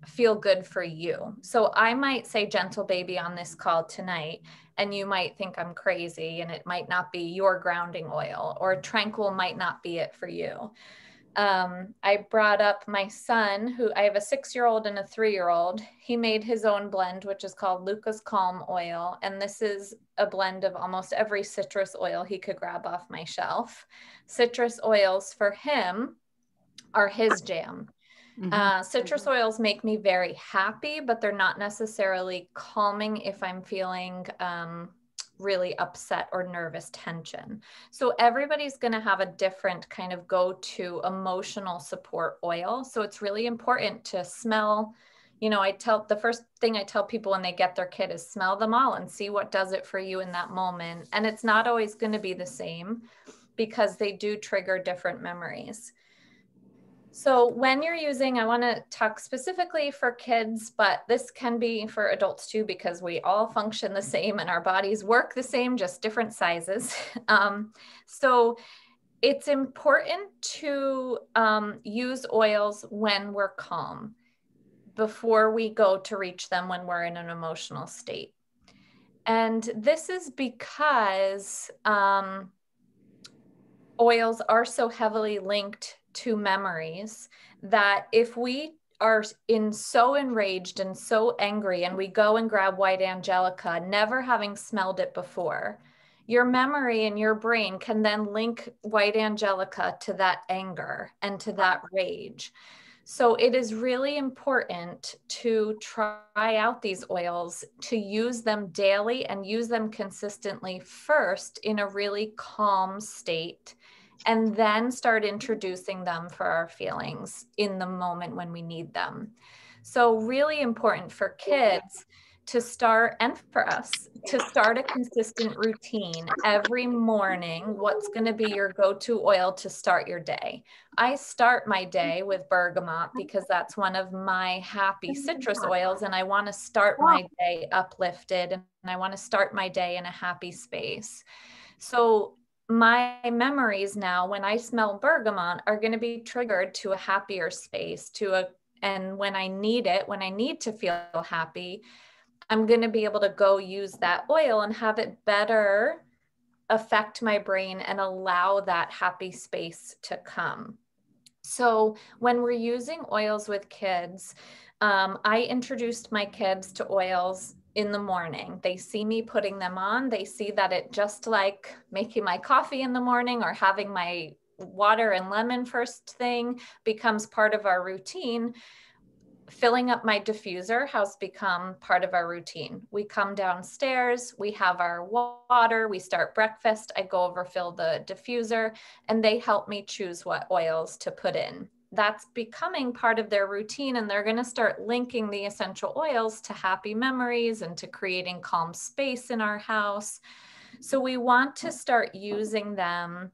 [SPEAKER 3] feel good for you. So I might say Gentle Baby on this call tonight, and you might think I'm crazy and it might not be your grounding oil, or Tranquil might not be it for you. I brought up my son, who I have a 6-year-old and a 3-year-old. He made his own blend, which is called Luca's Calm Oil. And this is a blend of almost every citrus oil he could grab off my shelf. Citrus oils for him are his jam. Citrus oils make me very happy, but they're not necessarily calming if I'm feeling really upset or nervous tension. So everybody's going to have a different kind of go-to emotional support oil. So it's really important to smell. You know, the first thing I tell people when they get their kit is smell them all and see what does it for you in that moment. And it's not always going to be the same because they do trigger different memories. So when you're using, I want to talk specifically for kids, but this can be for adults too, because we all function the same and our bodies work the same, just different sizes. So it's important to use oils when we're calm before we go to reach them when we're in an emotional state. And this is because oils are so heavily linked to memories that if we are so enraged and so angry and we go and grab White Angelica, never having smelled it before, your memory and your brain can then link White Angelica to that anger and to that rage. So it is really important to try out these oils, to use them daily and use them consistently first in a really calm state, and then start introducing them for our feelings in the moment when we need them. So really important for kids to start, and for us, to start a consistent routine every morning. What's going to be your go-to oil to start your day? I start my day with bergamot because that's one of my happy citrus oils, and I want to start my day uplifted, and I want to start my day in a happy space. So my memories now, when I smell bergamot, are going to be triggered to a happier space, and when I need it, when I need to feel happy, I'm going to be able to go use that oil and have it better affect my brain and allow that happy space to come. So when we're using oils with kids, I introduced my kids to oils in the morning. They see me putting them on. They see that it, just like making my coffee in the morning or having my water and lemon first thing, becomes part of our routine. Filling up my diffuser has become part of our routine. We come downstairs, we have our water, we start breakfast, I go overfill the diffuser, and they help me choose what oils to put in. that's becoming part of their routine, and they're going to start linking the essential oils to happy memories and to creating calm space in our house. So we want to start using them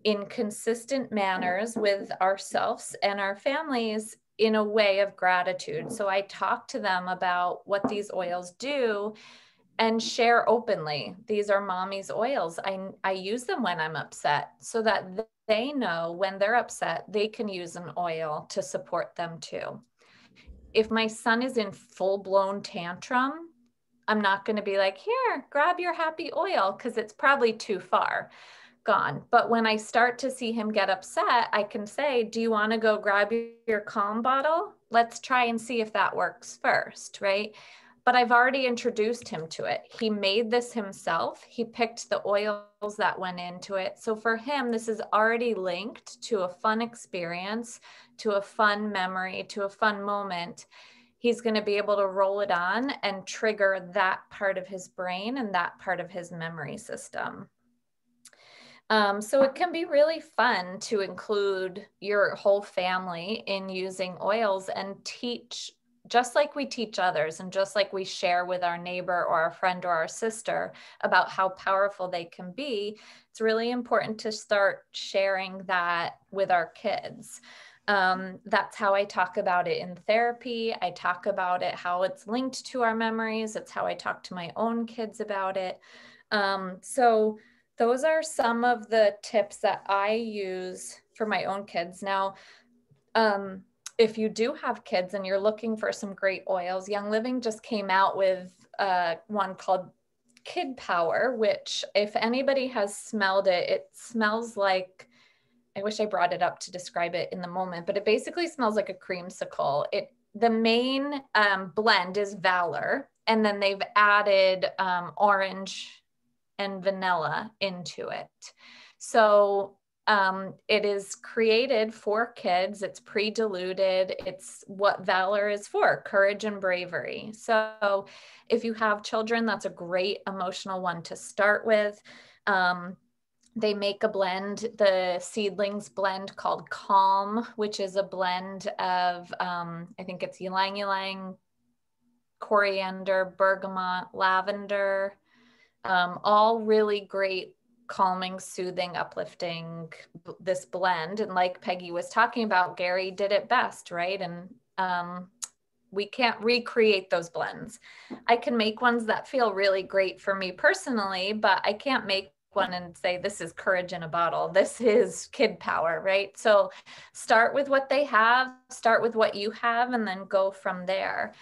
[SPEAKER 3] in consistent manners with ourselves and our families in a way of gratitude. So I talk to them about what these oils do and share openly. These are mommy's oils. I use them when I'm upset so that they know when they're upset, they can use an oil to support them too. If my son is in full-blown tantrum, I'm not going to be like, here, grab your happy oil, because it's probably too far gone. But when I start to see him get upset, I can say, do you want to go grab your calm bottle? Let's try and see if that works first, right? But I've already introduced him to it. He made this himself. He picked the oils that went into it. So for him, this is already linked to a fun experience, to a fun memory, to a fun moment. He's going to be able to roll it on and trigger that part of his brain and that part of his memory system. So it can be really fun to include your whole family in using oils and teach, just like we teach others and just like we share with our neighbor or our friend or our sister about how powerful they can be. It's really important to start sharing that with our kids. That's how I talk about it in therapy. I talk about it, how it's linked to our memories. It's how I talk to my own kids about it. So those are some of the tips that I use for my own kids. Now, if you do have kids and you're looking for some great oils, Young Living just came out with one called Kid Power, which if anybody has smelled it, it smells like, I wish I brought it up to describe it in the moment, but it basically smells like a creamsicle. The main blend is Valor, and then they've added orange and vanilla into it. So it is created for kids. It's pre-diluted. It's what Valor is for, courage and bravery. So if you have children, that's a great emotional one to start with. They make a blend, the Seedlings blend called Calm, which is a blend of, I think it's ylang ylang, coriander, bergamot, lavender, all really great calming, soothing, uplifting, this blend. And like Peggy was talking about, Gary did it best, right? And we can't recreate those blends. I can make ones that feel really great for me personally, but I can't make one and say, this is courage in a bottle. This is Kid Power, right? So start with what they have, start with what you have, and then go from there.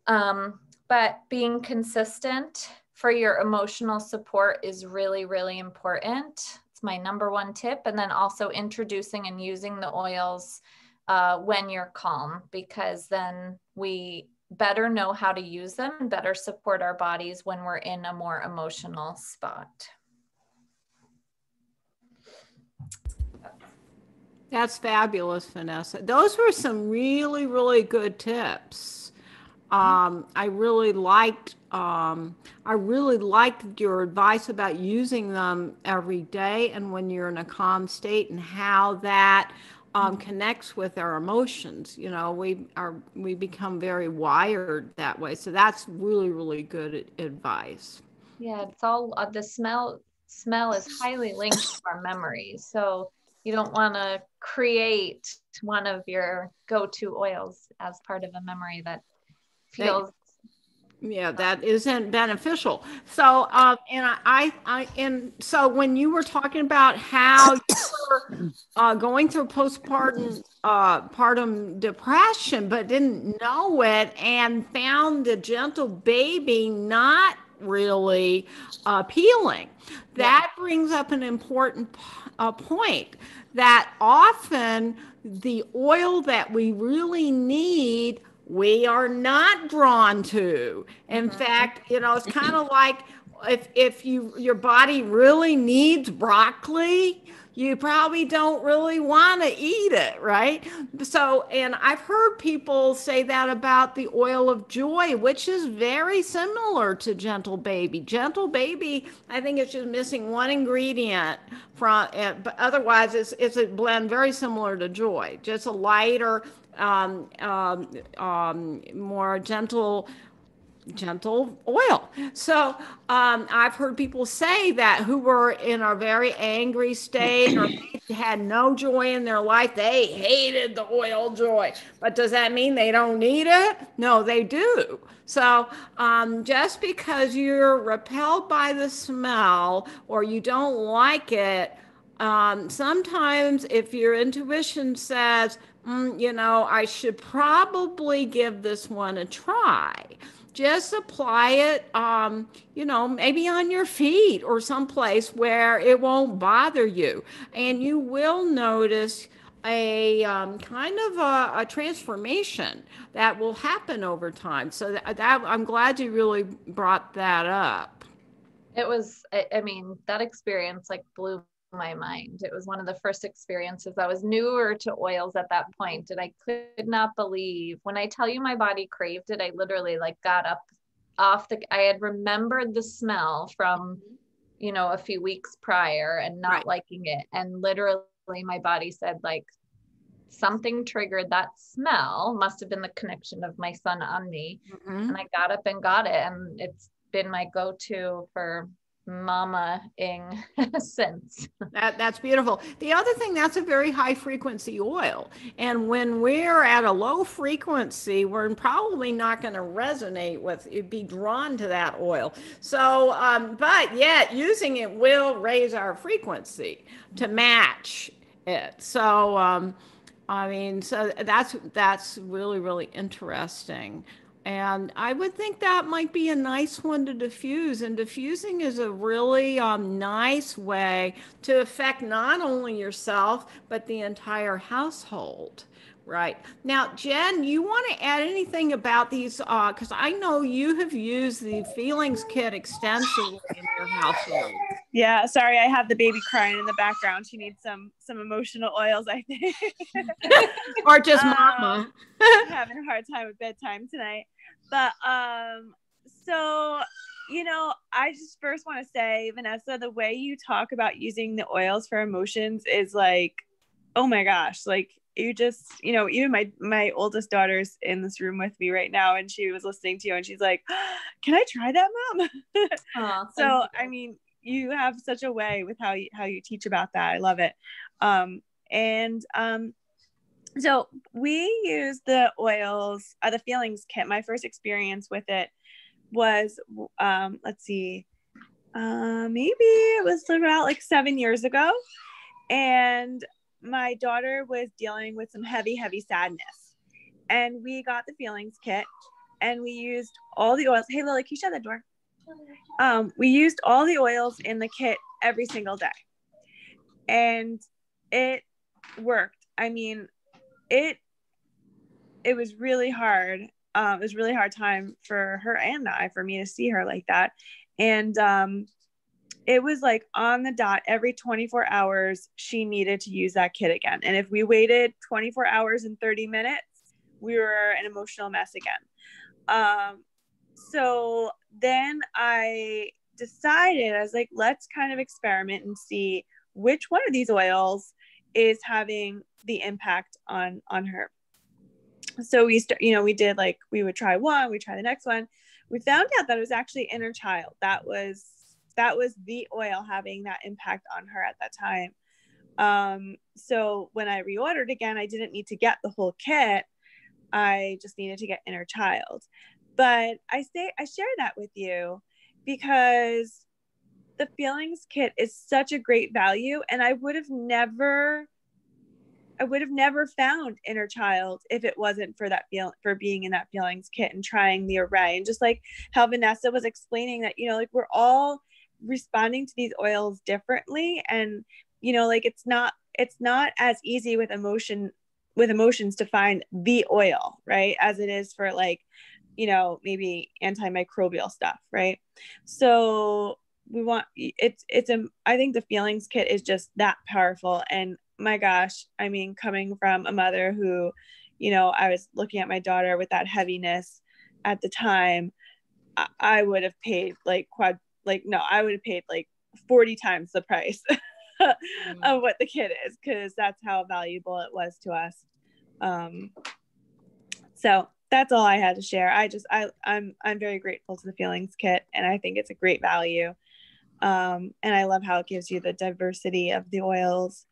[SPEAKER 3] But being consistent for your emotional support is really, really important. It's my number one tip. And then also introducing and using the oils when you're calm, because then we better know how to use them and better support our bodies when we're in a more emotional spot.
[SPEAKER 2] That's fabulous, Vanessa. Those were some really, really good tips. I really liked your advice about using them every day and when you're in a calm state, and how that connects with our emotions. You know, we become very wired that way. So that's really, really good advice.
[SPEAKER 3] Yeah, it's all the smell is highly linked to our memories. So you don't want to create one of your go-to oils as part of a memory that feels.
[SPEAKER 2] Yeah, that isn't beneficial. So, and so when you were talking about how you were going through postpartum depression, but didn't know it, and found the Gentle Baby not really appealing, that brings up an important point, that often the oil that we really need, we are not drawn to. In fact, you know, it's kind of like if your body really needs broccoli, you probably don't really want to eat it, right? So, and I've heard people say that about the oil of joy, which is very similar to Gentle Baby. Gentle Baby, I think it's just missing one ingredient from it, but otherwise it's a blend very similar to joy, just a lighter, more gentle oil. So I've heard people say that who were in a very angry state or had no joy in their life, they hated the oil joy. But does that mean they don't need it? No, they do. So just because you're repelled by the smell or you don't like it, sometimes if your intuition says, I should probably give this one a try, just apply it, maybe on your feet or someplace where it won't bother you. And you will notice a kind of a transformation that will happen over time. So that I'm glad you really brought that up.
[SPEAKER 3] It was, I mean, that experience like blew my mind. It was one of the first experiences. I was newer to oils at that point, and I could not believe when I tell you my body craved it. I literally like got up I had remembered the smell from, a few weeks prior and not liking it. And literally my body said like something triggered that smell. Must have been the connection of my son on me. And I got up and got it. And it's been my go-to for mama-ing since.
[SPEAKER 2] That's beautiful. The other thing, that's a very high frequency oil. And when we're at a low frequency, we're probably not going to resonate with, be drawn to that oil. So, but yet using it will raise our frequency to match it. So, so that's really, really interesting. And I would think that might be a nice one to diffuse. And diffusing is a really nice way to affect not only yourself, but the entire household. Right. Now, Jen, you want to add anything about these? Because I know you have used the Feelings Kit extensively in your household.
[SPEAKER 4] Yeah, sorry, I have the baby crying in the background. She needs some emotional oils, I think.
[SPEAKER 2] Or just mama.
[SPEAKER 4] Having a hard time with bedtime tonight. But so, I just first want to say, Vanessa, the way you talk about using the oils for emotions is like, oh my gosh, like you just, even my oldest daughter's in this room with me right now, and she was listening to you and she's like, can I try that, Mom? So, I mean, you have such a way with how you teach about that. I love it. So we use the oils, the Feelings Kit. My first experience with it was, let's see, maybe it was about like 7 years ago. And my daughter was dealing with some heavy sadness. And we got the Feelings Kit and we used all the oils. Hey, Lily, can you shut that door? We used all the oils in the kit every single day. And it worked. I mean, it was really hard. It was a really hard time for her and for me to see her like that. And it was like on the dot, every 24 hours, she needed to use that kit again. And if we waited 24 hours and 30 minutes, we were an emotional mess again. So then I decided, I was like, let's kind of experiment and see which one of these oils is having the impact on her. So we did like, we would try one, we try the next one. We found out that it was actually Inner Child. That was the oil having that impact on her at that time. So when I reordered again, I didn't need to get the whole kit. I just needed to get Inner Child. But I share that with you because the Feelings Kit is such a great value, and I would have never found Inner Child if it wasn't for for being in that Feelings Kit and trying the array. And just like how Vanessa was explaining that, like we're all responding to these oils differently, and like it's not as easy with emotions to find the oil, right, as it is for like maybe antimicrobial stuff, right? So I think the feelings kit is just that powerful. And my gosh, I mean, coming from a mother who, I was looking at my daughter with that heaviness at the time, I would have paid like 40 times the price of what the kit is, because that's how valuable it was to us. So that's all I had to share. I'm very grateful to the feelings kit, and I think it's a great value. And I love how it gives you the diversity of the oils.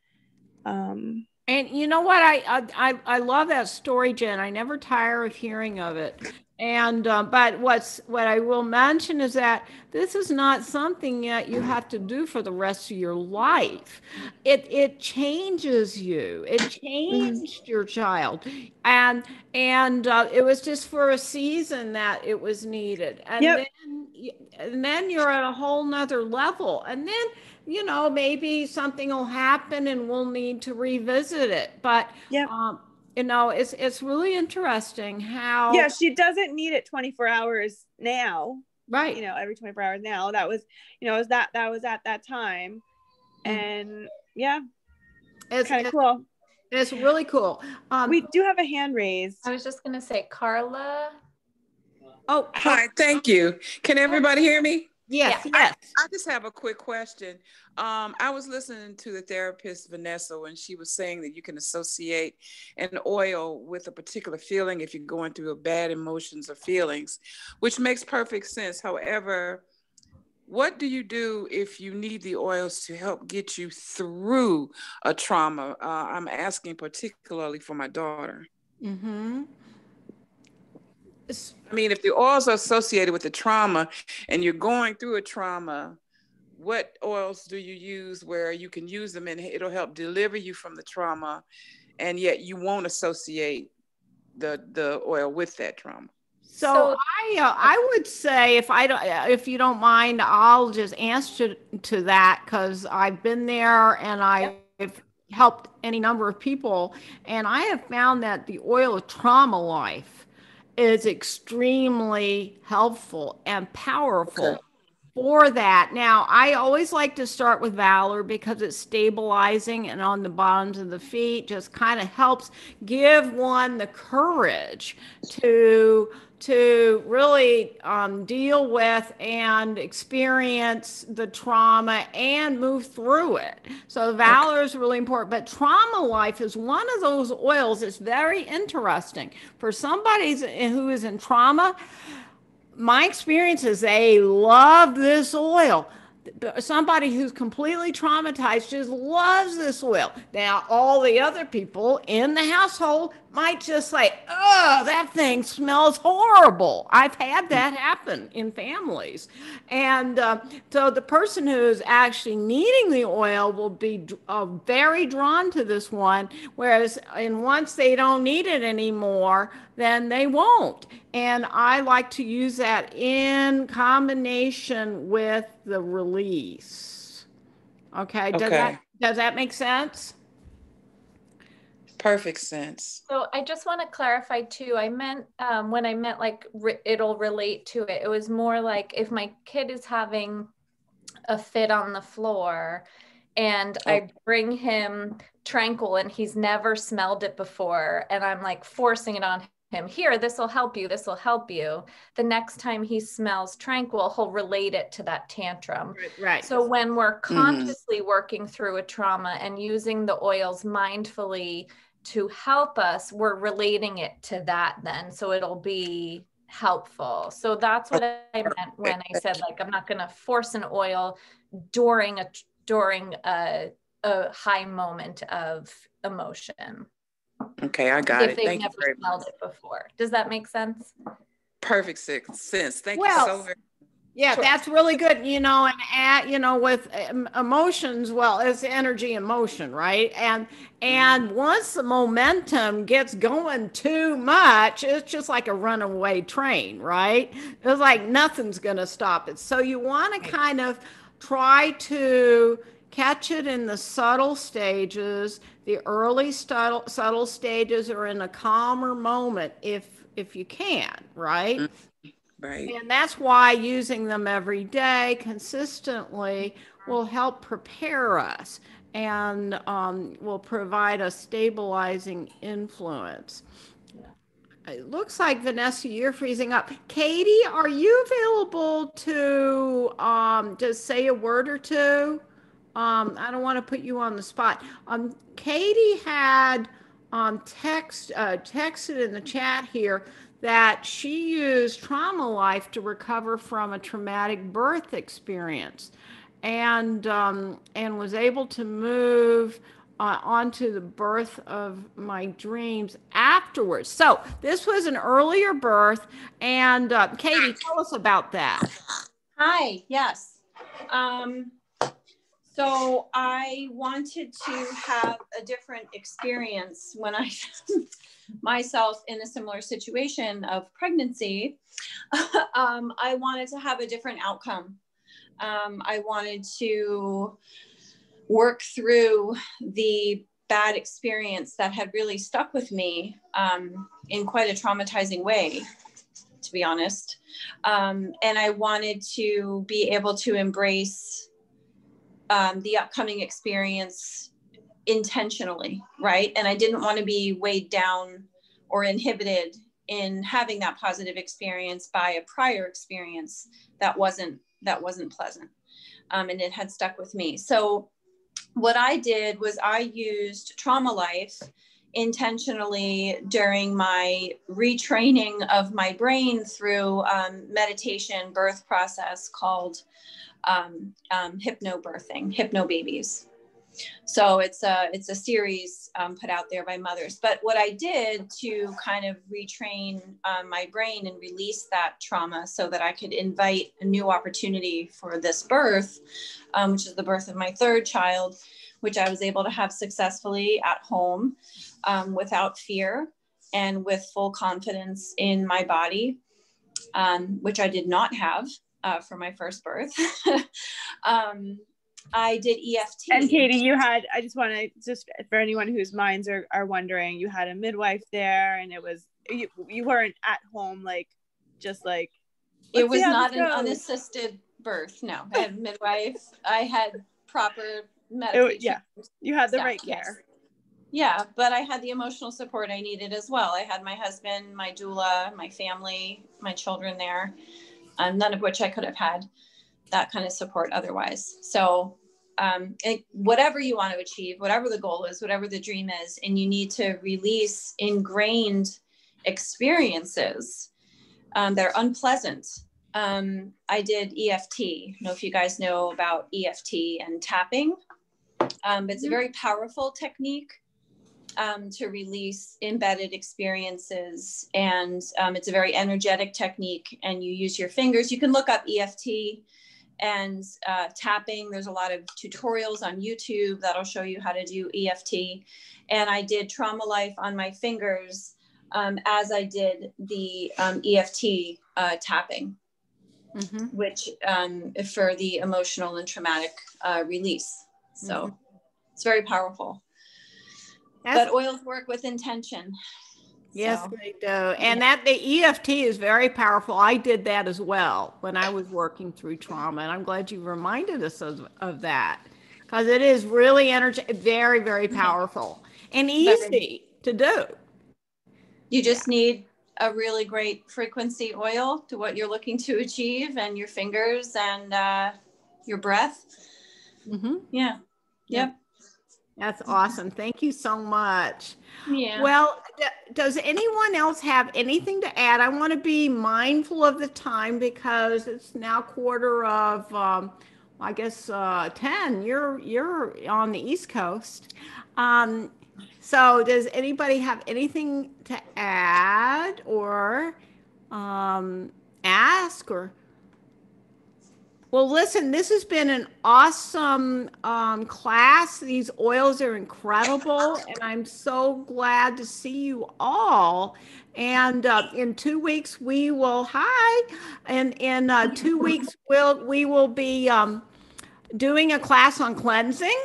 [SPEAKER 2] And you know what? I love that story, Jen. I never tire of hearing of it. And but what I will mention is that this is not something that you have to do for the rest of your life. It changes you. It changed your child, and it was just for a season that it was needed, and then you're at a whole nother level, and then maybe something will happen and we'll need to revisit it. But it's really interesting how.
[SPEAKER 4] Yeah, she doesn't need it 24 hours now.
[SPEAKER 2] Right.
[SPEAKER 4] Every 24 hours now. That was, that was at that time. And it's kind of cool.
[SPEAKER 2] It's really cool.
[SPEAKER 4] We do have a hand raised.
[SPEAKER 3] I was just going to say, Carla.
[SPEAKER 2] Oh,
[SPEAKER 5] hi. Thank you. Can everybody hear me?
[SPEAKER 2] Yes.
[SPEAKER 5] I just have a quick question. I was listening to the therapist, Vanessa, when she was saying that you can associate an oil with a particular feeling if you're going through bad emotions or feelings, which makes perfect sense. However, what do you do if you need the oils to help get you through a trauma? I'm asking particularly for my daughter.
[SPEAKER 2] Mm-hmm.
[SPEAKER 5] I mean, if the oils are associated with the trauma and you're going through a trauma, what oils do you use where you can use them and it'll help deliver you from the trauma, and yet you won't associate the oil with that trauma?
[SPEAKER 2] So I would say, if you don't mind, I'll just answer to that, because I've been there and I've helped any number of people, and I have found that the oil of Trauma Life is extremely helpful and powerful for that. Now, I always like to start with Valor because it's stabilizing, and on the bottoms of the feet just kind of helps give one the courage to really deal with and experience the trauma and move through it. So Valor is really important, but Trauma Life is one of those oils that's very interesting. For somebody who is in trauma, my experience is they love this oil. Somebody who's completely traumatized just loves this oil. Now, all the other people in the household might just say, oh, that thing smells horrible. I've had that happen in families. And so the person who's actually needing the oil will be very drawn to this one, whereas once they don't need it anymore, then they won't. And I like to use that in combination with the release. Okay. Does that make sense?
[SPEAKER 5] Perfect sense.
[SPEAKER 3] So I just want to clarify too. I meant when I meant like it'll relate to it. It was more like if my kid is having a fit on the floor and I bring him Tranquil and he's never smelled it before, and I'm like forcing it on him. Here, this will help you. This will help you. The next time he smells Tranquil, he'll relate it to that tantrum.
[SPEAKER 2] Right.
[SPEAKER 3] So when we're consciously working through a trauma and using the oils mindfully to help us, we're relating it to that then. So it'll be helpful. So that's what I meant when I said, like, I'm not going to force an oil during a high moment of emotion.
[SPEAKER 5] Okay, I got it.
[SPEAKER 3] If they've never smelled it before. Does that make sense?
[SPEAKER 5] Perfect sense. Thank you so very much.
[SPEAKER 2] Yeah, that's really good. And with emotions, well, it's energy and motion, right? And once the momentum gets going too much, it's just like a runaway train, right? It's like nothing's going to stop it. So you want to kind of try to catch it in the subtle stages. The early subtle stages are in a calmer moment. If if you can, right?
[SPEAKER 5] Right.
[SPEAKER 2] And that's why using them every day consistently will help prepare us and will provide a stabilizing influence. It looks like, Vanessa, you're freezing up. Katie, are you available to just say a word or two? I don't want to put you on the spot. Katie had texted in the chat here that she used Trauma Life to recover from a traumatic birth experience, and was able to move onto the birth of my dreams afterwards. So this was an earlier birth, and Katie, tell us about that.
[SPEAKER 8] Hi, yes. So I wanted to have a different experience when I found myself in a similar situation of pregnancy. I wanted to have a different outcome. I wanted to work through the bad experience that had really stuck with me in quite a traumatizing way, to be honest. And I wanted to be able to embrace the upcoming experience intentionally, right? And I didn't want to be weighed down or inhibited in having that positive experience by a prior experience that wasn't pleasant. And it had stuck with me. So what I did was I used Trauma Life intentionally during my retraining of my brain through meditation birth process called hypnobirthing, hypnobabies. So it's a series put out there by mothers. But what I did to kind of retrain my brain and release that trauma so that I could invite a new opportunity for this birth, which is the birth of my third child, which I was able to have successfully at home without fear and with full confidence in my body, which I did not have for my first birth. I did EFT.
[SPEAKER 4] And Katie, I just want to, just for anyone whose minds are wondering, you had a midwife there, and it was, you weren't at home,
[SPEAKER 8] it was not an unassisted birth. No, I had a midwife. I had proper medication.
[SPEAKER 4] You had the right care.
[SPEAKER 8] Yeah, but I had the emotional support I needed as well. I had my husband, my doula, my family, my children there, none of which I could have had that kind of support otherwise. So whatever you want to achieve, whatever the goal is, whatever the dream is, and you need to release ingrained experiences that are unpleasant. I did EFT. I don't know if you guys know about EFT and tapping. It's a very powerful technique to release embedded experiences. And it's a very energetic technique, and you use your fingers. You can look up EFT and tapping. There's a lot of tutorials on YouTube that'll show you how to do EFT. And I did Trauma Life on my fingers as I did the EFT tapping, which for the emotional and traumatic release. So it's very powerful. But oils work with intention.
[SPEAKER 2] Yes, they do. And that the EFT is very powerful. I did that as well when I was working through trauma. And I'm glad you reminded us of that, because it is really very, very powerful and easy to do.
[SPEAKER 8] You just need a really great frequency oil to what you're looking to achieve, and your fingers and your breath. Yeah. Yep.
[SPEAKER 2] That's awesome. Thank you so much.
[SPEAKER 8] Yeah.
[SPEAKER 2] Well, does anyone else have anything to add? I want to be mindful of the time because it's now 9:15. I guess 10. You're on the East Coast. So does anybody have anything to add or ask or? Well, listen, this has been an awesome class. These oils are incredible, and I'm so glad to see you all. And in 2 weeks, we will, and in 2 weeks, we will be doing a class on cleansing.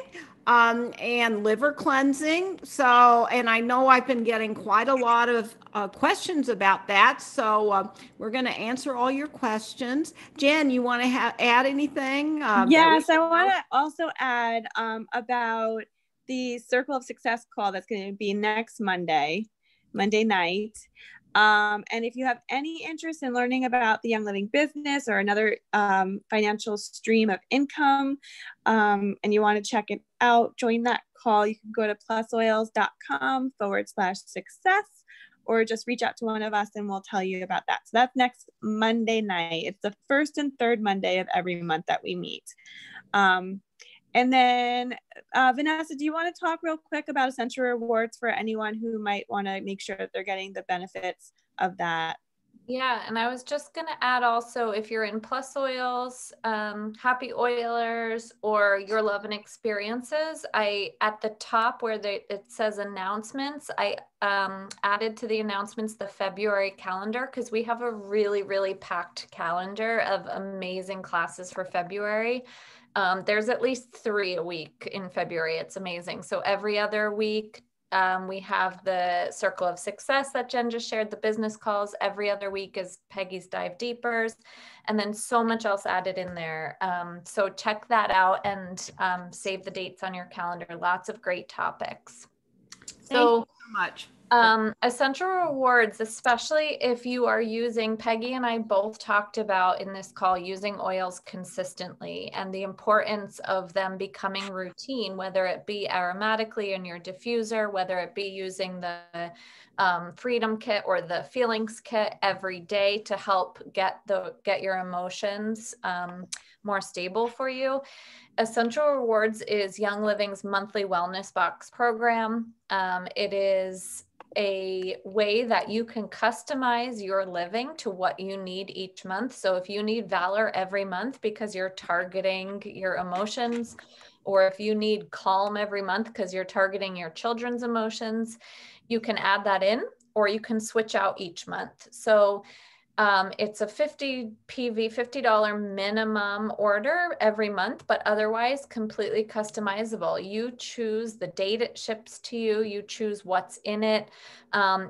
[SPEAKER 2] and liver cleansing. So, and I know I've been getting quite a lot of questions about that. So we're going to answer all your questions. Jen, you want to add anything?
[SPEAKER 4] Yes, I want to also add about the Circle of Success call that's going to be next Monday night. And if you have any interest in learning about the Young Living business or another financial stream of income, and you want to check it out, join that call. You can go to plusoils.com/success, or just reach out to one of us and we'll tell you about that. So that's next Monday night. It's the first and third Monday of every month that we meet. And then Vanessa, do you want to talk real quick about Essential Rewards for anyone who might want to make sure that they're getting the benefits of that?
[SPEAKER 3] Yeah, and I was just going to add also, if you're in Plus Oils, Happy Oilers, or Your Love and Experiences, at the top where it says announcements, I added to the announcements the February calendar, because we have a really, really packed calendar of amazing classes for February. There's at least 3 a week in February. It's amazing. So every other week, we have the Circle of Success that Jen just shared, the business calls. Every other week is Peggy's Dive Deepers, and then so much else added in there. So check that out and save the dates on your calendar. Lots of great topics.
[SPEAKER 2] Thank you so much.
[SPEAKER 3] Essential Rewards, especially if you are using, Peggy and I both talked about in this call, using oils consistently and the importance of them becoming routine, whether it be aromatically in your diffuser, whether it be using the Freedom Kit or the Feelings Kit every day to help get your emotions more stable for you. Essential Rewards is Young Living's monthly wellness box program. It is a way that you can customize your living to what you need each month. So if you need Valor every month because you're targeting your emotions, or if you need Calm every month because you're targeting your children's emotions, you can add that in, or you can switch out each month. So it's a $50 minimum order every month, but otherwise completely customizable. You choose the date it ships to you. You choose what's in it.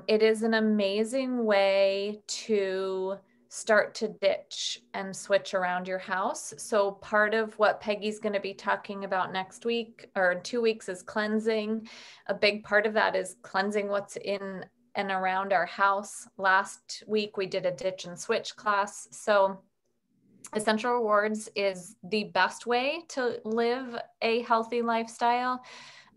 [SPEAKER 3] It is an amazing way to start to ditch and switch around your house. So part of what Peggy's going to be talking about next week or in 2 weeks is cleansing. A big part of that is cleansing what's in and around our house. Last week, we did a ditch and switch class. So Essential Rewards is the best way to live a healthy lifestyle,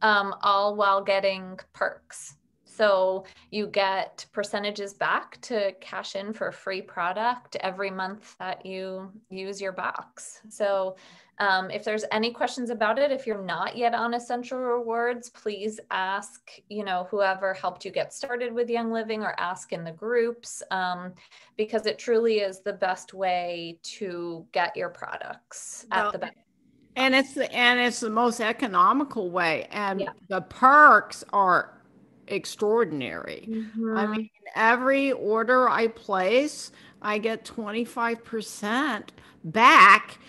[SPEAKER 3] all while getting perks. So you get percentages back to cash in for free product every month that you use your box. So if there's any questions about it, if you're not yet on Essential Rewards, please ask, whoever helped you get started with Young Living, or ask in the groups, because it truly is the best way to get your products at the best.
[SPEAKER 2] And it's the most economical way. And the perks are extraordinary.
[SPEAKER 3] Mm-hmm.
[SPEAKER 2] I mean, every order I place, I get 25% back,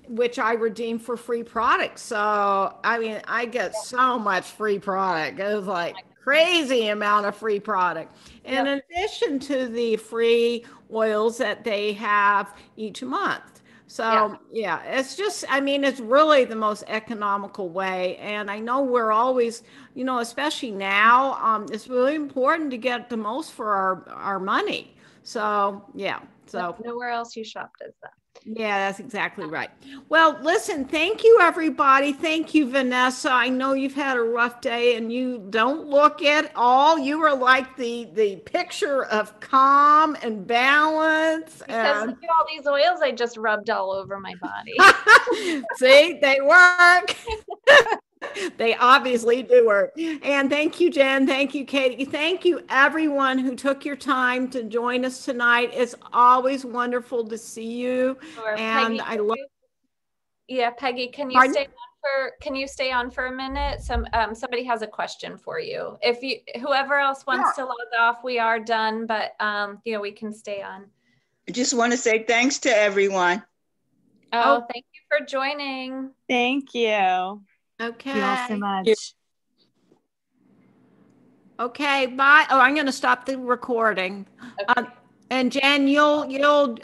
[SPEAKER 2] which I redeem for free products. So, I mean, I get so much free product. It's like crazy amount of free product. In addition to the free oils that they have each month. So it's just, I mean, it's really the most economical way. And I know we're always, especially now, it's really important to get the most for our money. So, So
[SPEAKER 3] nowhere else you shop does that.
[SPEAKER 2] Yeah, that's exactly right. Well, listen, thank you, everybody. Thank you, Vanessa. I know you've had a rough day and you don't look at all. You were like the picture of calm and balance.
[SPEAKER 3] Because look at all these oils I just rubbed all over my body.
[SPEAKER 2] See, they work. They obviously do work. And thank you, Jen. Thank you, Katie. Thank you, everyone who took your time to join us tonight. It's always wonderful to see you.
[SPEAKER 3] Sure.
[SPEAKER 2] And
[SPEAKER 3] Peggy,
[SPEAKER 2] I love.
[SPEAKER 3] Yeah, Peggy, can you stay on for a minute? Somebody has a question for you. If whoever else wants to log off, we are done, but we can stay on.
[SPEAKER 9] I just want to say thanks to everyone.
[SPEAKER 3] Thank you for joining.
[SPEAKER 4] Thank you.
[SPEAKER 2] Okay.
[SPEAKER 7] Thank you all so much.
[SPEAKER 2] Okay, bye. Oh, I'm going to stop the recording.
[SPEAKER 3] Okay.
[SPEAKER 2] And Jen, you'll